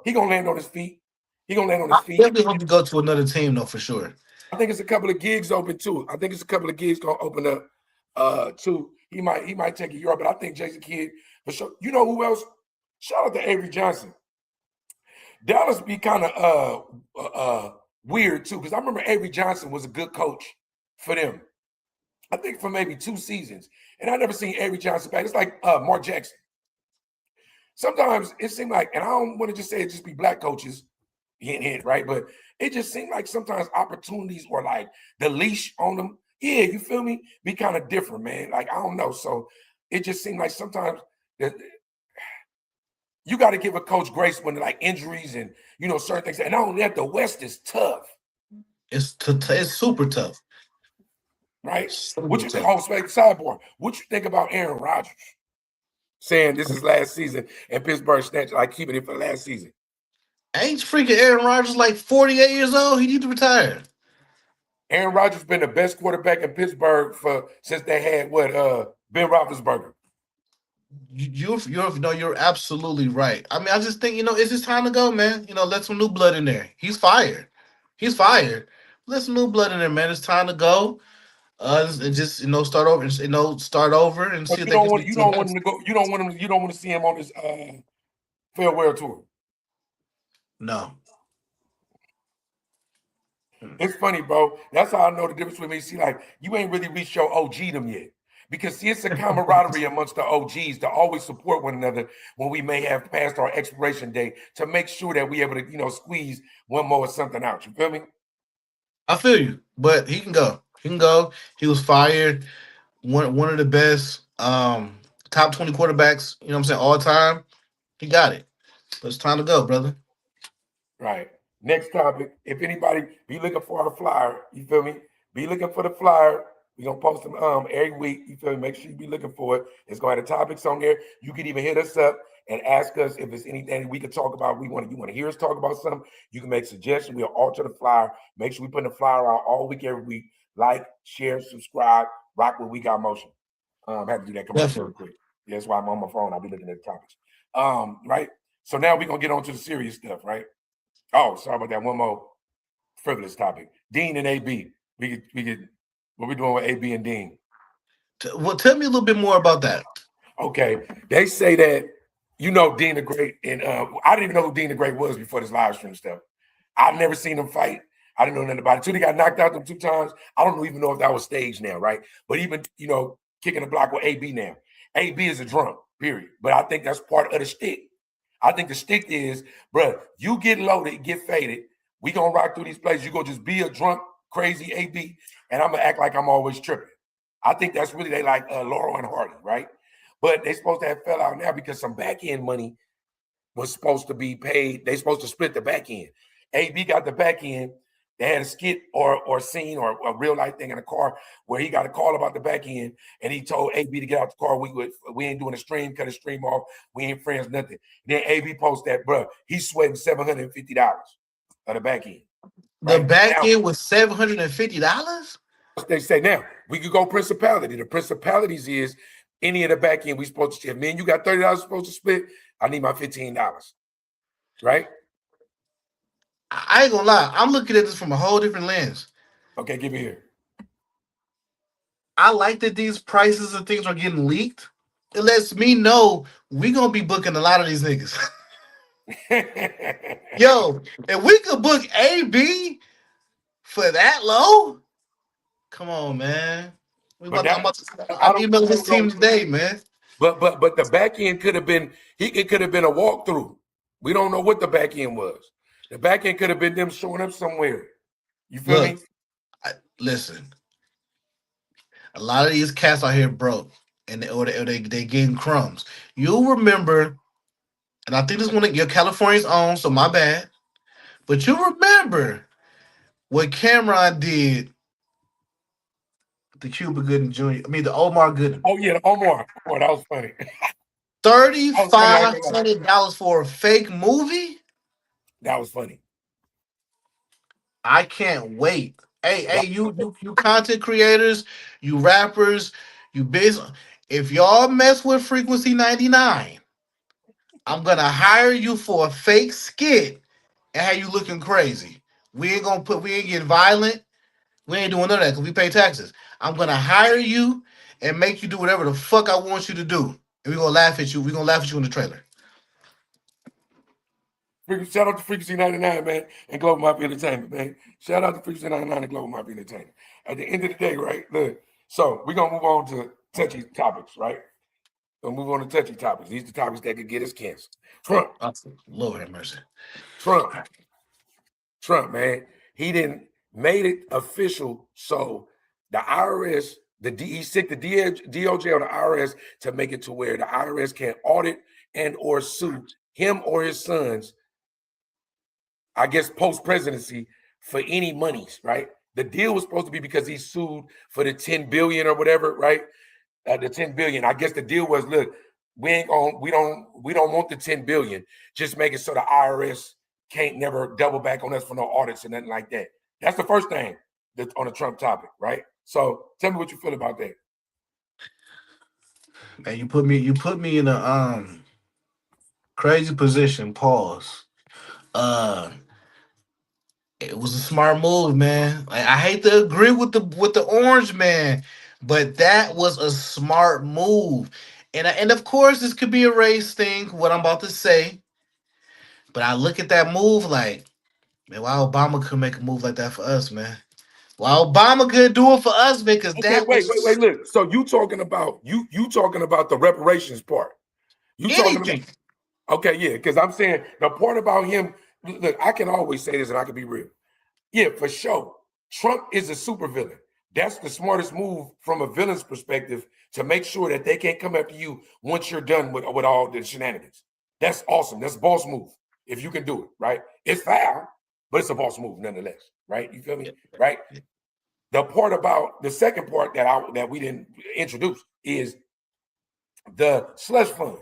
he gonna land on his feet. He gonna land on his feet. I definitely hope to go to another team though, for sure. I think it's a couple of gigs open too. I think it's a couple of gigs gonna open up too. He might take a Europe, but I think Jason Kidd for sure. You know who else? Shout out to Avery Johnson. Dallas be kind of weird too, because I remember Avery Johnson was a good coach for them. I think for maybe 2 seasons, and I never seen Avery Johnson back. It's like Mark Jackson. sometimes it seems like, and I don't want to just say it just be black coaches getting hit, right? But it just seemed like sometimes opportunities or like the leash on them, yeah, you feel me? Be kind of different, man. Like, I don't know. So it just seemed like sometimes that you got to give a coach grace when like injuries and certain things. And not only that, the West is tough. It's super tough. Right? Super What you tough. sidebar? What you think about Aaron Rodgers saying this is last season and Pittsburgh snatch like keeping it for last season? Ain't freaking Aaron Rodgers like 48 years old? He needs to retire. Aaron Rodgers been the best quarterback in Pittsburgh since they had Ben Roethlisberger. You're absolutely right. I mean, I just think it's his time to go, man. Let some new blood in there. He's fired. He's fired. Let some new blood in there, man. It's time to go. And just start over. Start over and see But if you they don't can want get to the him next. to go. You don't want to see him on this farewell tour. No. It's funny, bro. That's how I know the difference with me. See, like you ain't really reached your OG them yet. Because see, it's a camaraderie amongst the OGs to always support one another when we may have passed our expiration date to make sure that we able to, squeeze one more or something out. You feel me? I feel you, but he can go. He can go. He was fired. One of the best top 20 quarterbacks, what I'm saying, all time. He got it. But it's time to go, brother. Right. Next topic. If anybody be looking for a flyer, you feel me? Be looking for the flyer. We're gonna post them every week. You feel me? Make sure you be looking for it. It's gonna have the topics on there. You can even hit us up and ask us if it's anything we can talk about. You want to hear us talk about something, you can make suggestions. We'll alter the flyer. Make sure we put the flyer out all week, every week. Like, share, subscribe, rock with We Got Motion. I have to do that commercial real quick. Yeah, that's why I'm on my phone. I'll be looking at the topics. Right. So now we're gonna get on to the serious stuff, right? Oh, sorry about that. One more frivolous topic. Dean and AB. We could what we doing with AB and Dean. Well, tell me a little bit more about that. Okay. They say that Dean the Great, and I didn't even know who Dean the Great was before this live stream stuff. I've never seen him fight. I didn't know nothing about it. Until he got knocked out them 2 times. I don't even know if that was staged now, right? But even, kicking the block with AB now. AB is a drunk, period. But I think that's part of the stick. I think the stick is, bro, you get loaded, get faded. We gonna rock through these plays. You gonna just be a drunk, crazy AB, and I'm gonna act like I'm always tripping. I think that's really they like Laurel and Hardy, right? But they supposed to have fell out now because some back end money was supposed to be paid. They supposed to split the back end. AB got the back end. They had a skit or scene or a real life thing in the car where he got a call about the back end, and he told AB to get out the car. We ain't doing a stream, cut a stream off. We ain't friends, nothing. Then AB posts that, bro, he's sweating $750 of the back end. Right? The back end was $750. They say now we could go principality. The principalities is any of the back end we supposed to share. Man, you got $30 supposed to split. I need my $15. Right? I ain't gonna lie. I'm looking at this from a whole different lens. Okay, give me here. I like that these prices and things are getting leaked. It lets me know we gonna be booking a lot of these niggas. Yo, if we could book AB for that low, come on, man. I'm emailing this team today, man. But the back end could have been it could have been a walkthrough. We don't know what the back end was. The back end could have been them showing up somewhere. You feel me? Listen, a lot of these cats out here broke, and they getting crumbs. You'll remember, and I think this one your California's own, so my bad. But you remember what Cameron did the Cuba Gooding Jr. I mean the Omar Gooding. Oh yeah, the Omar. Oh, that was funny. $3,500 for a fake movie? That was funny. I can't wait. Hey, you content creators, you rappers, you business. If y'all mess with Frequency 99, I'm gonna hire you for a fake skit and have you looking crazy. We ain't getting violent. We ain't doing none of that because we pay taxes. I'm gonna hire you and make you do whatever the fuck I want you to do. And we're gonna laugh at you. We're gonna laugh at you in the trailer. Shout out to Frequency 99, man, and Global Mafia Entertainment, man. Shout out to Frequency 99 and Global Mafia Entertainment. At the end of the day, right? Look, so we're gonna move on to touchy topics, right? We'll move on to touchy topics. These are the topics that could get us canceled. Trump. Lord have mercy. Trump, man. He didn't made it official. So the IRS, he sick the DOJ or the IRS to make it to where the IRS can audit and or sue him or his sons, I guess, post-presidency for any monies, right? The deal was supposed to be because he sued for the 10 billion or whatever, right? The 10 billion. I guess the deal was, look, we don't want the 10 billion. Just make it so the IRS can't never double back on us for no audits and nothing like that. That's the first thing that's on the Trump topic, right? So tell me what you feel about that. Man, you put me in a crazy position. Pause. It was a smart move, man. Like, I hate to agree with the orange man, but that was a smart move. And of course, this could be a race thing, what I'm about to say. But I look at that move like, man, why Obama could make a move like that for us, man? Why Obama could do it for us, man? Because okay, wait. Look, so you talking about the reparations part? You anything. talking about? Okay, yeah, because I'm saying the part about him. Look, I can always say this, and I can be real. Yeah, for sure. Trump is a supervillain. That's the smartest move from a villain's perspective to make sure that they can't come after you once you're done with all the shenanigans. That's awesome. That's a boss move if you can do it, right? It's foul, but it's a boss move nonetheless, right? You feel me? Right? The part about the second part that we didn't introduce is the slush fund.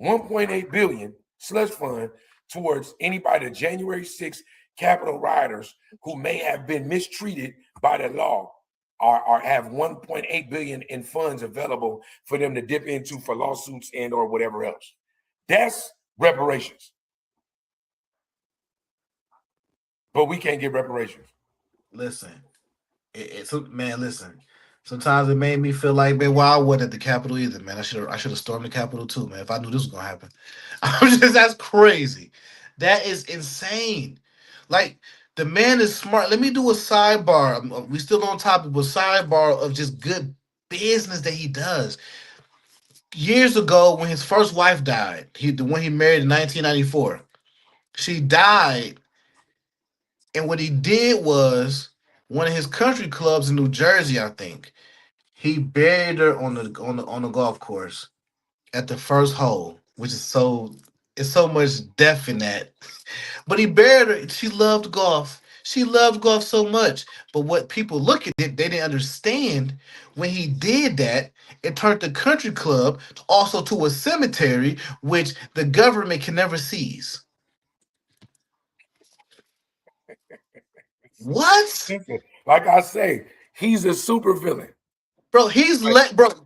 1.8 billion slush fund towards anybody, the January 6th Capitol rioters who may have been mistreated by the law or have 1.8 billion in funds available for them to dip into for lawsuits and or whatever else. That's reparations. But we can't get reparations. Listen, man, listen. Sometimes it made me feel like, man, well, I wasn't at the Capitol either, man. I should have stormed the Capitol too, man. If I knew this was gonna happen, that's crazy. That is insane. Like, the man is smart. Let me do a sidebar. We still on topic, but sidebar of just good business that he does. Years ago, when his first wife died, the one he married in 1994, she died, and what he did was one of his country clubs in New Jersey, I think. He buried her on the golf course at the first hole, which is it's so much death in that. But he buried her. She loved golf. She loved golf so much. But what people look at it, they didn't understand when he did that, it turned the country club also to a cemetery, which the government can never seize. What? Like I say, he's a super villain. Bro,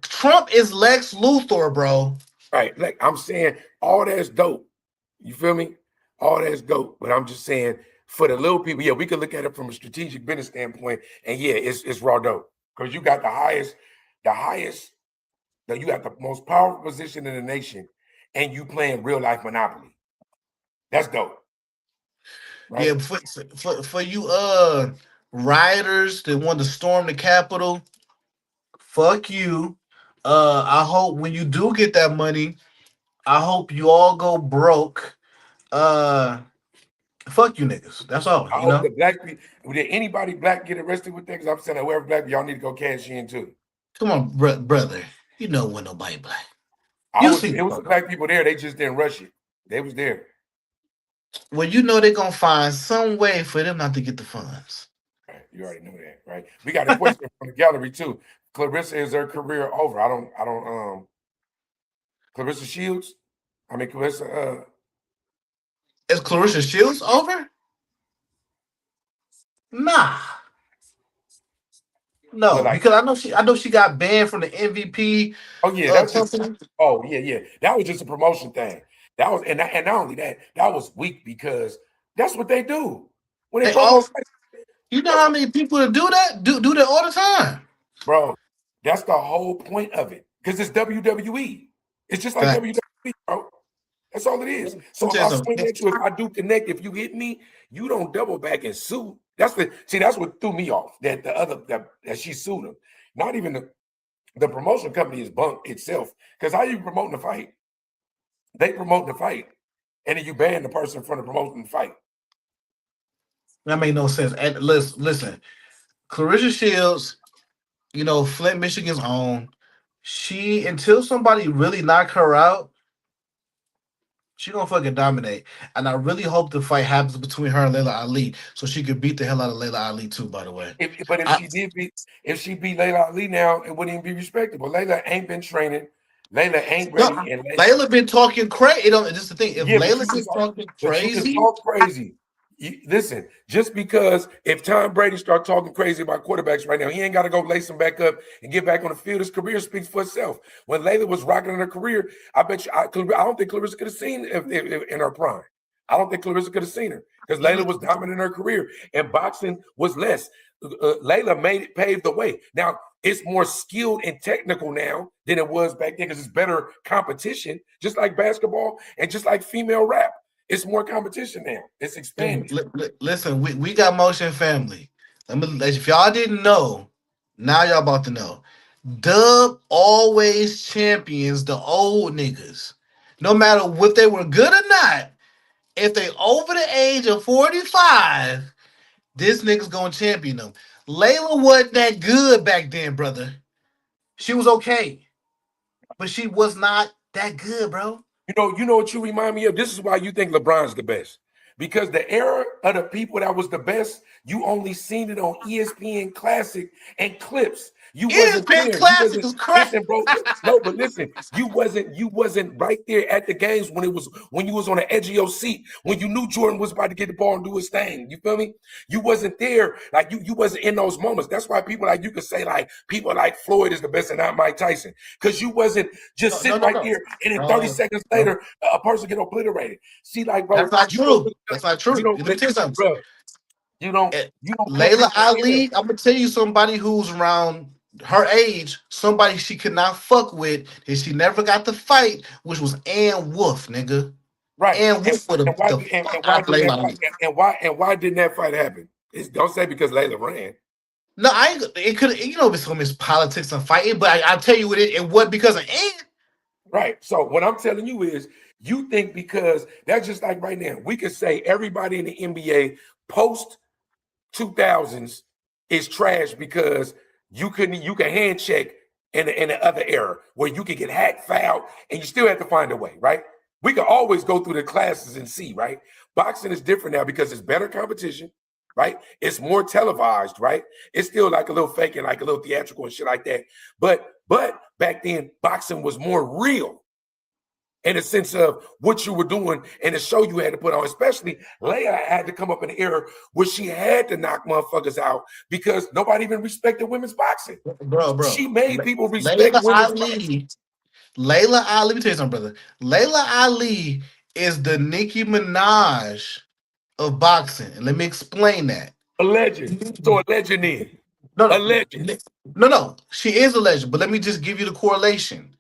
Trump is Lex Luthor, bro. Right. Like I'm saying, all that's dope. You feel me? All that's dope. But I'm just saying, for the little people, yeah, we could look at it from a strategic business standpoint, and yeah, it's raw dope. Because you got the highest, that you got the most powerful position in the nation, and you playing real life Monopoly. That's dope. Right? Yeah, for you rioters that want to storm the Capitol, fuck you. I hope when you do get that money, I hope you all go broke. Fuck you niggas. That's all. I hope the black people, did anybody black get arrested with that? Because I'm saying that whoever black, y'all need to go cash in too. Come on, brother. You know when nobody black. It was black people there. They just didn't rush it. They was there. Well, you know they're gonna find some way for them not to get the funds. Right. You already know that, right? We got a question from the gallery too. Clarissa, is her career over? I don't Clarissa Shields? I mean Clarissa Is Clarissa Shields over? Nah. No, because I know she got banned from the MVP. Oh yeah, that's yeah. That was just a promotion thing. That was and not only that was weak because that's what they do. When they you know how many people that do that? Do that all the time. Bro, that's the whole point of it. Because it's WWE. It's just like WWE, bro. That's all it is. So if I swing at you, if I do connect, if you hit me, you don't double back and sue. That's what threw me off. That she sued him. Not even The promotion company is bunk itself. Because how you promoting the fight? They promote the fight, and then you ban the person from the promoting the fight. That made no sense. And listen, Clarissa Shields, Flint, Michigan's own. She until somebody really knock her out, she gonna fucking dominate. And I really hope the fight happens between her and Layla Ali, so she could beat the hell out of Layla Ali too. By the way, But if she beat Layla Ali now, it wouldn't even be respectable. Layla ain't been training. Layla ain't ready. And Layla been talking crazy. This is the thing. If Layla been talking crazy, she can talk crazy. Listen, just because if Tom Brady start talking crazy about quarterbacks right now, he ain't got to go lace them back up and get back on the field. His career speaks for itself. When Layla was rocking in her career, I bet you, I don't think Clarissa could have seen if in her prime. I don't think Clarissa could have seen her because Layla was dominant in her career and boxing was less. Layla paved the way. Now it's more skilled and technical now than it was back then because it's better competition, just like basketball and just like female rap. It's more competition now. It's expanding. Listen, we got Motion Family. If y'all didn't know, now y'all about to know. Dub always champions the old niggas. No matter if they were good or not, if they over the age of 45, this nigga's gonna champion them. Layla wasn't that good back then, brother. She was okay, but she was not that good, bro. You know what you remind me of? This is why you think LeBron's the best. Because the era of the people that was the best, you only seen it on ESPN Classic and clips. You wasn't there. Classic is crazy. Listen, bro. No, but listen, you wasn't right there at the games when you was on the edge of your seat, when you knew Jordan was about to get the ball and do his thing. You feel me? You wasn't there, like you wasn't in those moments. That's why people like you could say like people like Floyd is the best and not Mike Tyson. Because you wasn't just sitting right there and then 30 seconds later a person get obliterated. See, like, bro, that's not true. That's not true. Let me tell you something. Bro, you don't Layla Ali, I'm gonna tell you somebody who's around her age, somebody she could not fuck with, and she never got the fight, which was Ann Wolf, nigga. Right. Ann Wolf and why didn't that fight happen? Don't say because Layla ran. No, it could, it's some politics and fighting, but I'll tell you what it was because of Ann. Right. So what I'm telling you is you think because that's just like right now, we could say everybody in the NBA post 2000s is trash because you can hand check in the other era where you could get hacked, fouled, and you still have to find a way, right? We can always go through the classes and see, right? Boxing is different now because it's better competition, right? It's more televised, right? It's still like a little fake and like a little theatrical and shit like that. But back then, boxing was more real in a sense of what you were doing and the show you had to put on. Especially Layla had to come up in an era where she had to knock motherfuckers out because nobody even respected women's boxing. Bro. She made people respect women's boxing. Layla Ali, let me tell you something, brother. Layla Ali is the Nicki Minaj of boxing. And let me explain that. A legend. So a legend is. No, a legend. No. She is a legend, but let me just give you the correlation.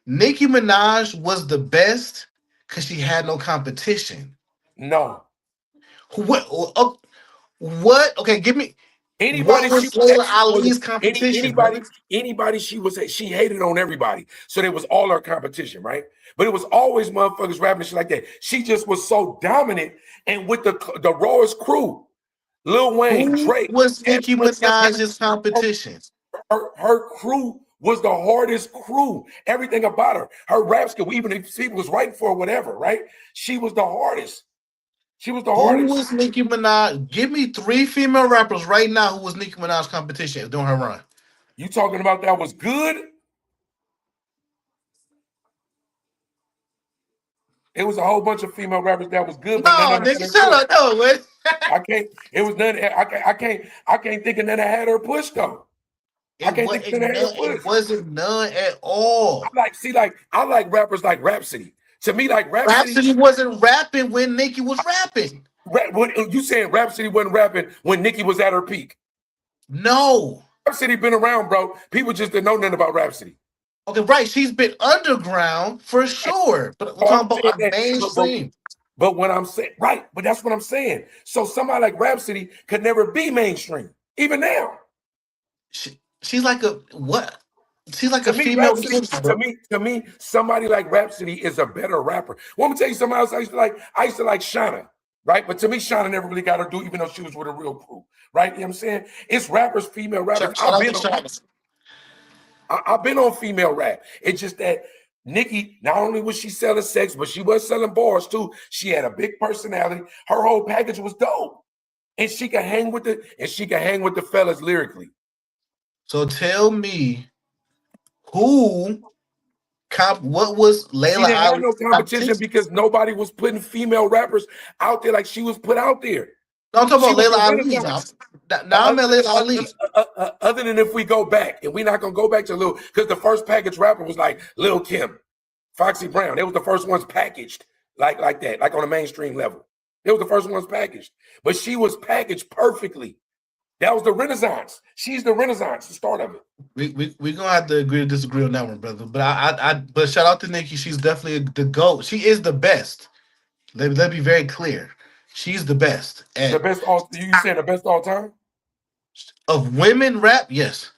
Nicki Minaj was the best because she had no competition. No. What? Okay, give me. Anybody what was Layla Ali's competition? Anybody she hated on everybody. So there was all her competition, right? But it was always motherfuckers rapping shit like that. She just was so dominant and with the rawest crew. Lil Wayne, Drake. Was Nicki Minaj's competition? Her crew was the hardest crew. Everything about her. Her rap skill, even if she was writing for whatever, right? She was the hardest. She was the hardest. Who was Nicki Minaj? Give me 3 female rappers right now who was Nicki Minaj's competition during her run. You talking about that was good? It was a whole bunch of female rappers that was good. No, nigga, shut up. No, man. I can't. It was none. I can't think of none that had her push though. It wasn't none at all. I like rappers like Rhapsody. To me, like Rhapsody wasn't rapping when Nicki was rapping. You saying Rhapsody wasn't rapping when Nicki was at her peak? No. Rhapsody been around, bro. People just didn't know nothing about Rhapsody. Okay, right. She's been underground for sure. But we're talking about mainstream. But what I'm saying, right? But that's what I'm saying. So somebody like Rhapsody could never be mainstream, even now. She's like a what? She's like To a me, female. Rhapsody, to me, somebody like Rhapsody is a better rapper. Well, let me tell you something else. I used to like Shauna, right? But to me, Shauna never really got her due, even though she was with a real crew, right? You know what I'm saying? It's rappers, female rappers. Shout out to Shauna. I've been on female rap. It's just that Nicki, not only was she selling sex, but she was selling bars too. She had a big personality. Her whole package was dope. And she could hang with the fellas lyrically. So tell me what was She Layla didn't have Ali no competition because nobody was putting female rappers out there like she was put out there. No, I'm talking She about was Layla the Ali now. renaissance. Now I'm at Layla Ali. Other than if we go back, and we're not gonna go back to Lil, because the first packaged rapper was like Lil Kim, Foxy Brown. They was the first ones packaged like that, like on a mainstream level. They was the first ones packaged, but she was packaged perfectly. That was the Renaissance. She's the Renaissance, the start of it. We gonna have to agree to disagree on that one, brother. But shout out to Nicki. She's definitely the GOAT. She is the best. Let me be very clear. She's the best. And The best all you saying the best all time? of women rap, yes.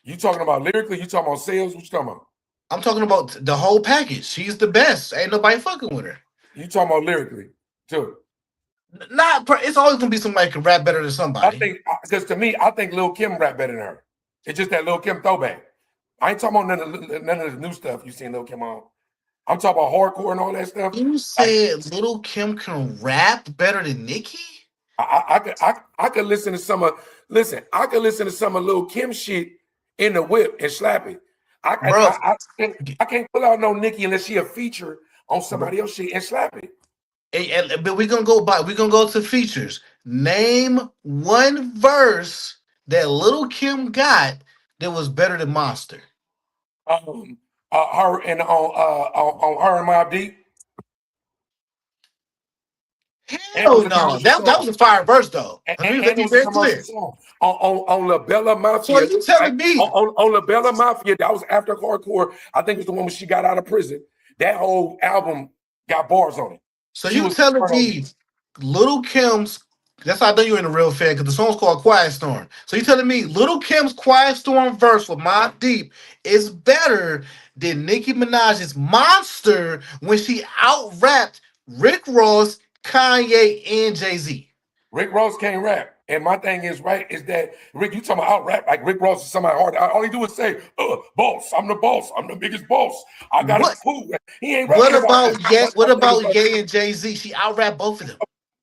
You talking about lyrically? You talking about sales? What you talking about? I'm talking about the whole package. She's the best. Ain't nobody fucking with her. You talking about lyrically too? It's always gonna be somebody can rap better than somebody. I think because to me, I think Lil Kim rap better than her. It's just that Lil Kim throwback. I ain't talking about none of the new stuff you seen Lil Kim on. I'm talking about hardcore and all that stuff. You said Lil Kim can rap better than Nicki? I could listen to some of Lil Kim shit in the whip and slap it. I can't pull out no Nicki unless she a feature on somebody else shit and slap it. But we're gonna go to features. Name one verse that Lil Kim got that was better than Monster. Her and on her and Mobb Deep. Hell no, that was a fire verse though. And it was a commercial song on La Bella Mafia. So you telling me on La Bella Mafia? That was after hardcore. I think it was the one when she got out of prison. That whole album got bars on it. So you telling me Lil Kim's? That's how I know you're in a real fan because the song's called Quiet Storm. So you telling me Lil Kim's Quiet Storm verse with Mobb Deep is better than Nicki Minaj's Monster when she out-rapped Rick Ross, Kanye, and Jay-Z? Rick Ross can't rap. And my thing is, right, is that Rick, you talking about out rap like Rick Ross is somebody hard. All he do is say, boss, I'm the boss. I'm the biggest boss. I got it cool. He ain't What about Ye and Jay-Z? She out-rapped both of them.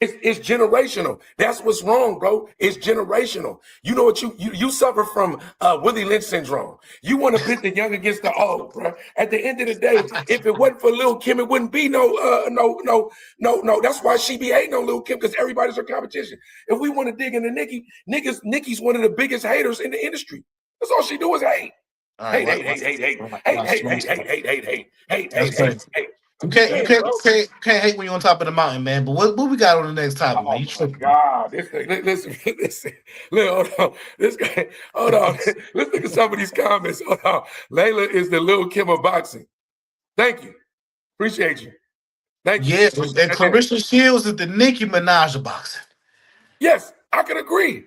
It's generational. That's what's wrong, bro. It's generational. You know what you suffer from Willie Lynch syndrome. You want to pit the young against the old, bro. At the end of the day, if it wasn't for Lil Kim, it wouldn't be no. That's why she be hating on Lil Kim because everybody's her competition. If we want to dig into Nicki's one of the biggest haters in the industry. That's all she do is hate. Hate. You can't hate when you're on top of the mountain, man. But what we got on the next topic, man? Oh my God. Listen. Look, hold on. This guy, hold on. Let's look at some of these comments. Hold on. Layla is the Lil Kim of boxing. Thank you. Appreciate you. Thank you. Yes, and Clarissa Shields is the Nicki Minaj of boxing. Yes, I can agree.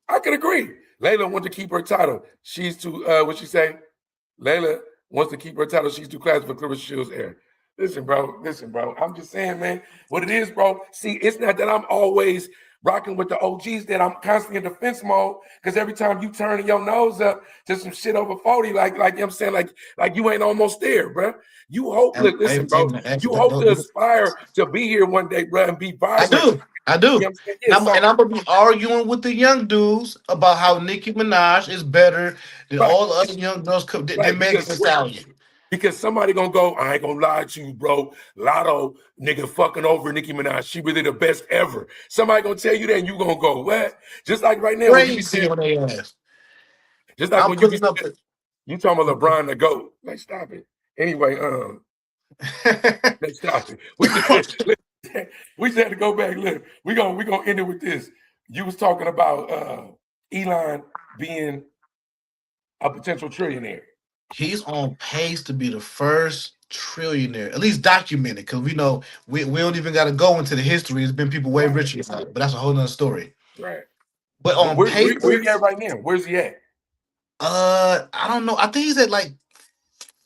Layla wants to keep her title. She's too, what she say? Layla wants to keep her title. She's too classy for Clarissa Shields' air. Listen, bro. I'm just saying, man, what it is, bro. See, it's not that I'm always rocking with the OGs, that I'm constantly in defense mode. Because every time you turn your nose up to some shit over 40, like you know what I'm saying, like you ain't almost there, bro. You hope, listen, bro. You hope to aspire to be here one day, bro, and be vibrant. I do. You know and I'm gonna be arguing with the young dudes about how Nicki Minaj is better than all the other young girls that Megan Thee Stallion. Because somebody gonna go, I ain't gonna lie to you, bro. Lotto nigga fucking over Nicki Minaj. She really the best ever. Somebody gonna tell you that and you gonna go, what? Just like right now, when you be saying, just like when you be saying, you talking about LeBron the GOAT. Like, stop it. Anyway, let's stop it. We just had to go back. Look, we gonna end it with this. You was talking about Elon being a potential trillionaire. He's on pace to be the first trillionaire, at least documented, because we know we don't even got to go into the history. There's been people way richer but that's a whole nother story. Right. But on paper, where he at right now? Where's he at? I don't know. I think he's at like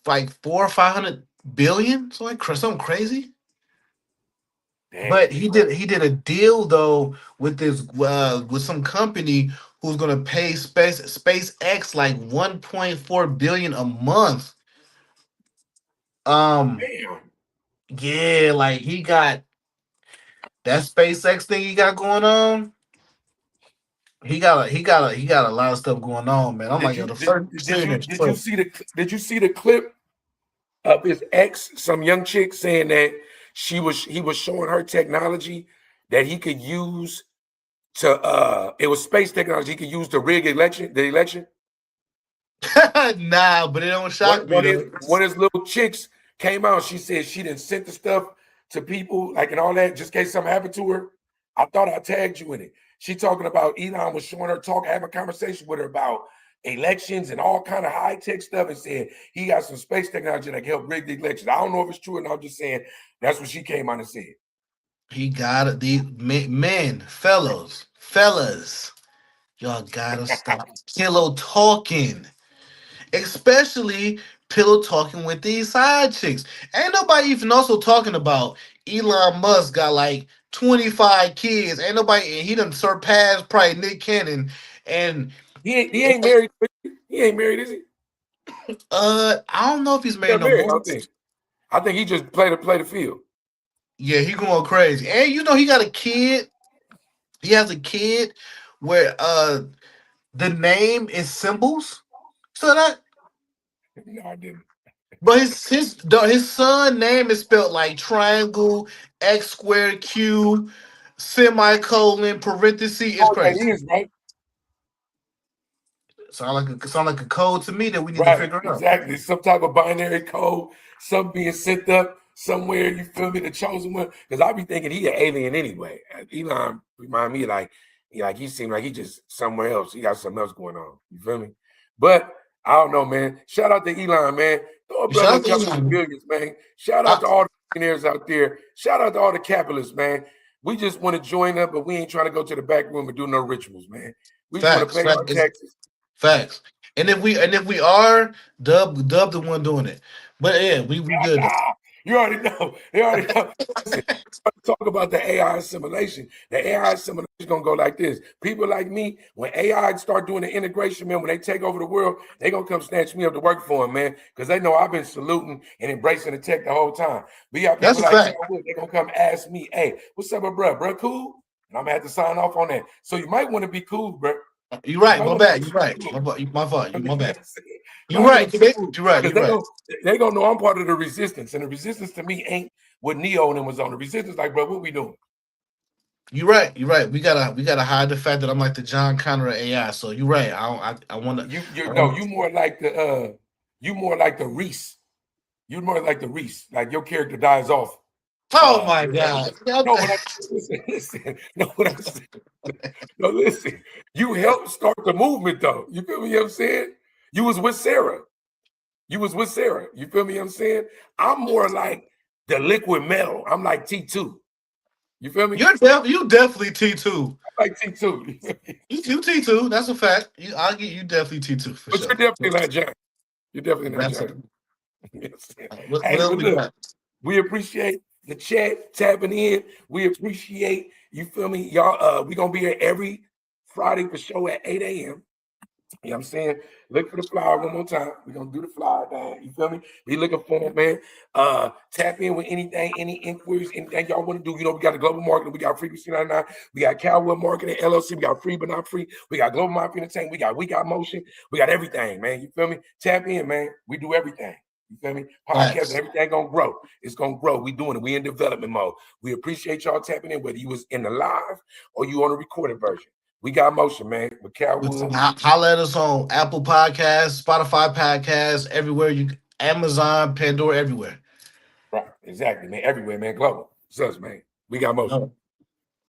400 or 500 billion, so like something crazy. Damn. But he did a deal though with this with some company who's gonna pay SpaceX like 1.4 billion a month. Um, Damn. yeah, like he got that SpaceX thing he got going on. He got a lot of stuff going on, man. I'm Did like, yo, you the did, first did you experience. did you see the clip of his ex, some young chick saying that he was showing her technology that he could use to it was space technology he could use to rig the election. Nah, but it don't One shock me one of his though. one of his little chicks came out. She said she didn't send the stuff to people like and all that just in case something happened to her. I thought I tagged you in it. She talking about Elon was showing her having a conversation with her about elections and all kind of high tech stuff and said he got some space technology that can help rig the elections. I don't know if it's true or not. I'm just saying that's what she came on and said. He got it. The men, fellas, y'all gotta stop pillow talking, especially pillow talking with these side chicks. Ain't nobody even also talking about Elon Musk got like 25 kids. Ain't nobody, and he done surpassed probably Nick Cannon. And He ain't married. He ain't married, is he? I don't know if he's He got married no married, more. I think. I think he just play the field. Yeah, he going crazy. And you know he got a kid. He has a kid where the name is symbols. So that, No, I didn't. but his son name is spelled like triangle, x squared, q, semicolon, parenthesis. It's Oh, that crazy. is right. Sound like a code to me that we need to Right, figure out. exactly. Some type of binary code, some being sent up somewhere. You feel me? The chosen one. Because I be thinking he an alien anyway. Elon remind me like he seemed like he just somewhere else. He got something else going on. You feel me? But I don't know, man. Shout out to Elon, man. Throw a brother Shout a out to couple of Elon. billions, man. Shout out I, to all the millionaires out there. Shout out to all the capitalists, man. We just want to join up, but we ain't trying to go to the back room and do no rituals, man. We just want to facts, pay our facts, taxes. facts. And if we are dub the one doing it. But yeah, we good though. You already know. They already know. Listen, talk about the AI assimilation. The AI assimilation is gonna go like this. People like me, when AI start doing the integration, man, when they take over the world, they gonna come snatch me up to work for them, man, because they know I've been saluting and embracing the tech the whole time. We got That's people a like fact. Carol Wood, they gonna come ask me, "Hey, what's up, bro? Bro, cool?" And I'm gonna have to sign off on that. So you might want to be cool, bro. You're You right. might My want to bad. be You're right. cool. My fault. You My know what bad. I'm saying? You're Might want right. to be cool You're right. because You're right. they gonna know I'm part of the resistance, and the resistance to me ain't what Neo and them was on. The resistance, like, bro, what we doing? You're right. You're right. We gotta hide the fact that I'm like the John Connor of AI. So you're right. I wanna. You I no, wanna. you more like the Reese. You more like the Reese. Like your character dies off. Oh my With god. everything. No, what I listen. No, what I'm saying. No, listen. You helped start the movement, though. You feel me? You know what I'm saying? You was with Sarah. You was with Sarah. You feel me? I'm saying I'm more like the liquid metal. I'm like T2. You feel me? You definitely T2. I'm like T2. You T2. That's a fact. I'll get you definitely T2 for But sure. you're definitely not John. You're definitely not That's it. John. You know what I'm saying? What Hey, else but we look, got? we appreciate the chat tapping in. We appreciate you feel me, y'all. We're gonna be here every Friday for show at 8 a.m. You know what I'm saying? Look for the flyer one more time. We're gonna do the flyer down. You feel me? Be looking for it, man. Tap in with anything, any inquiries, anything y'all want to do. You know, we got the global marketing, we got Frequency 99, we got Cowwood Marketing, LLC, we got Free But Not Free, we got Global Marketing Entertainment, we got Motion, we got everything, man. You feel me? Tap in, man. We do everything. You feel me? Podcast and everything gonna grow. It's gonna grow. We doing it. We in development mode. We appreciate y'all tapping in, whether you was in the live or you on a recorded version. We got Motion, man, with Cowwood. Holla at us on Apple Podcasts, Spotify Podcasts, everywhere Amazon, Pandora, everywhere. Right, exactly, man. Everywhere, man. Global. It's us, man. We got Motion.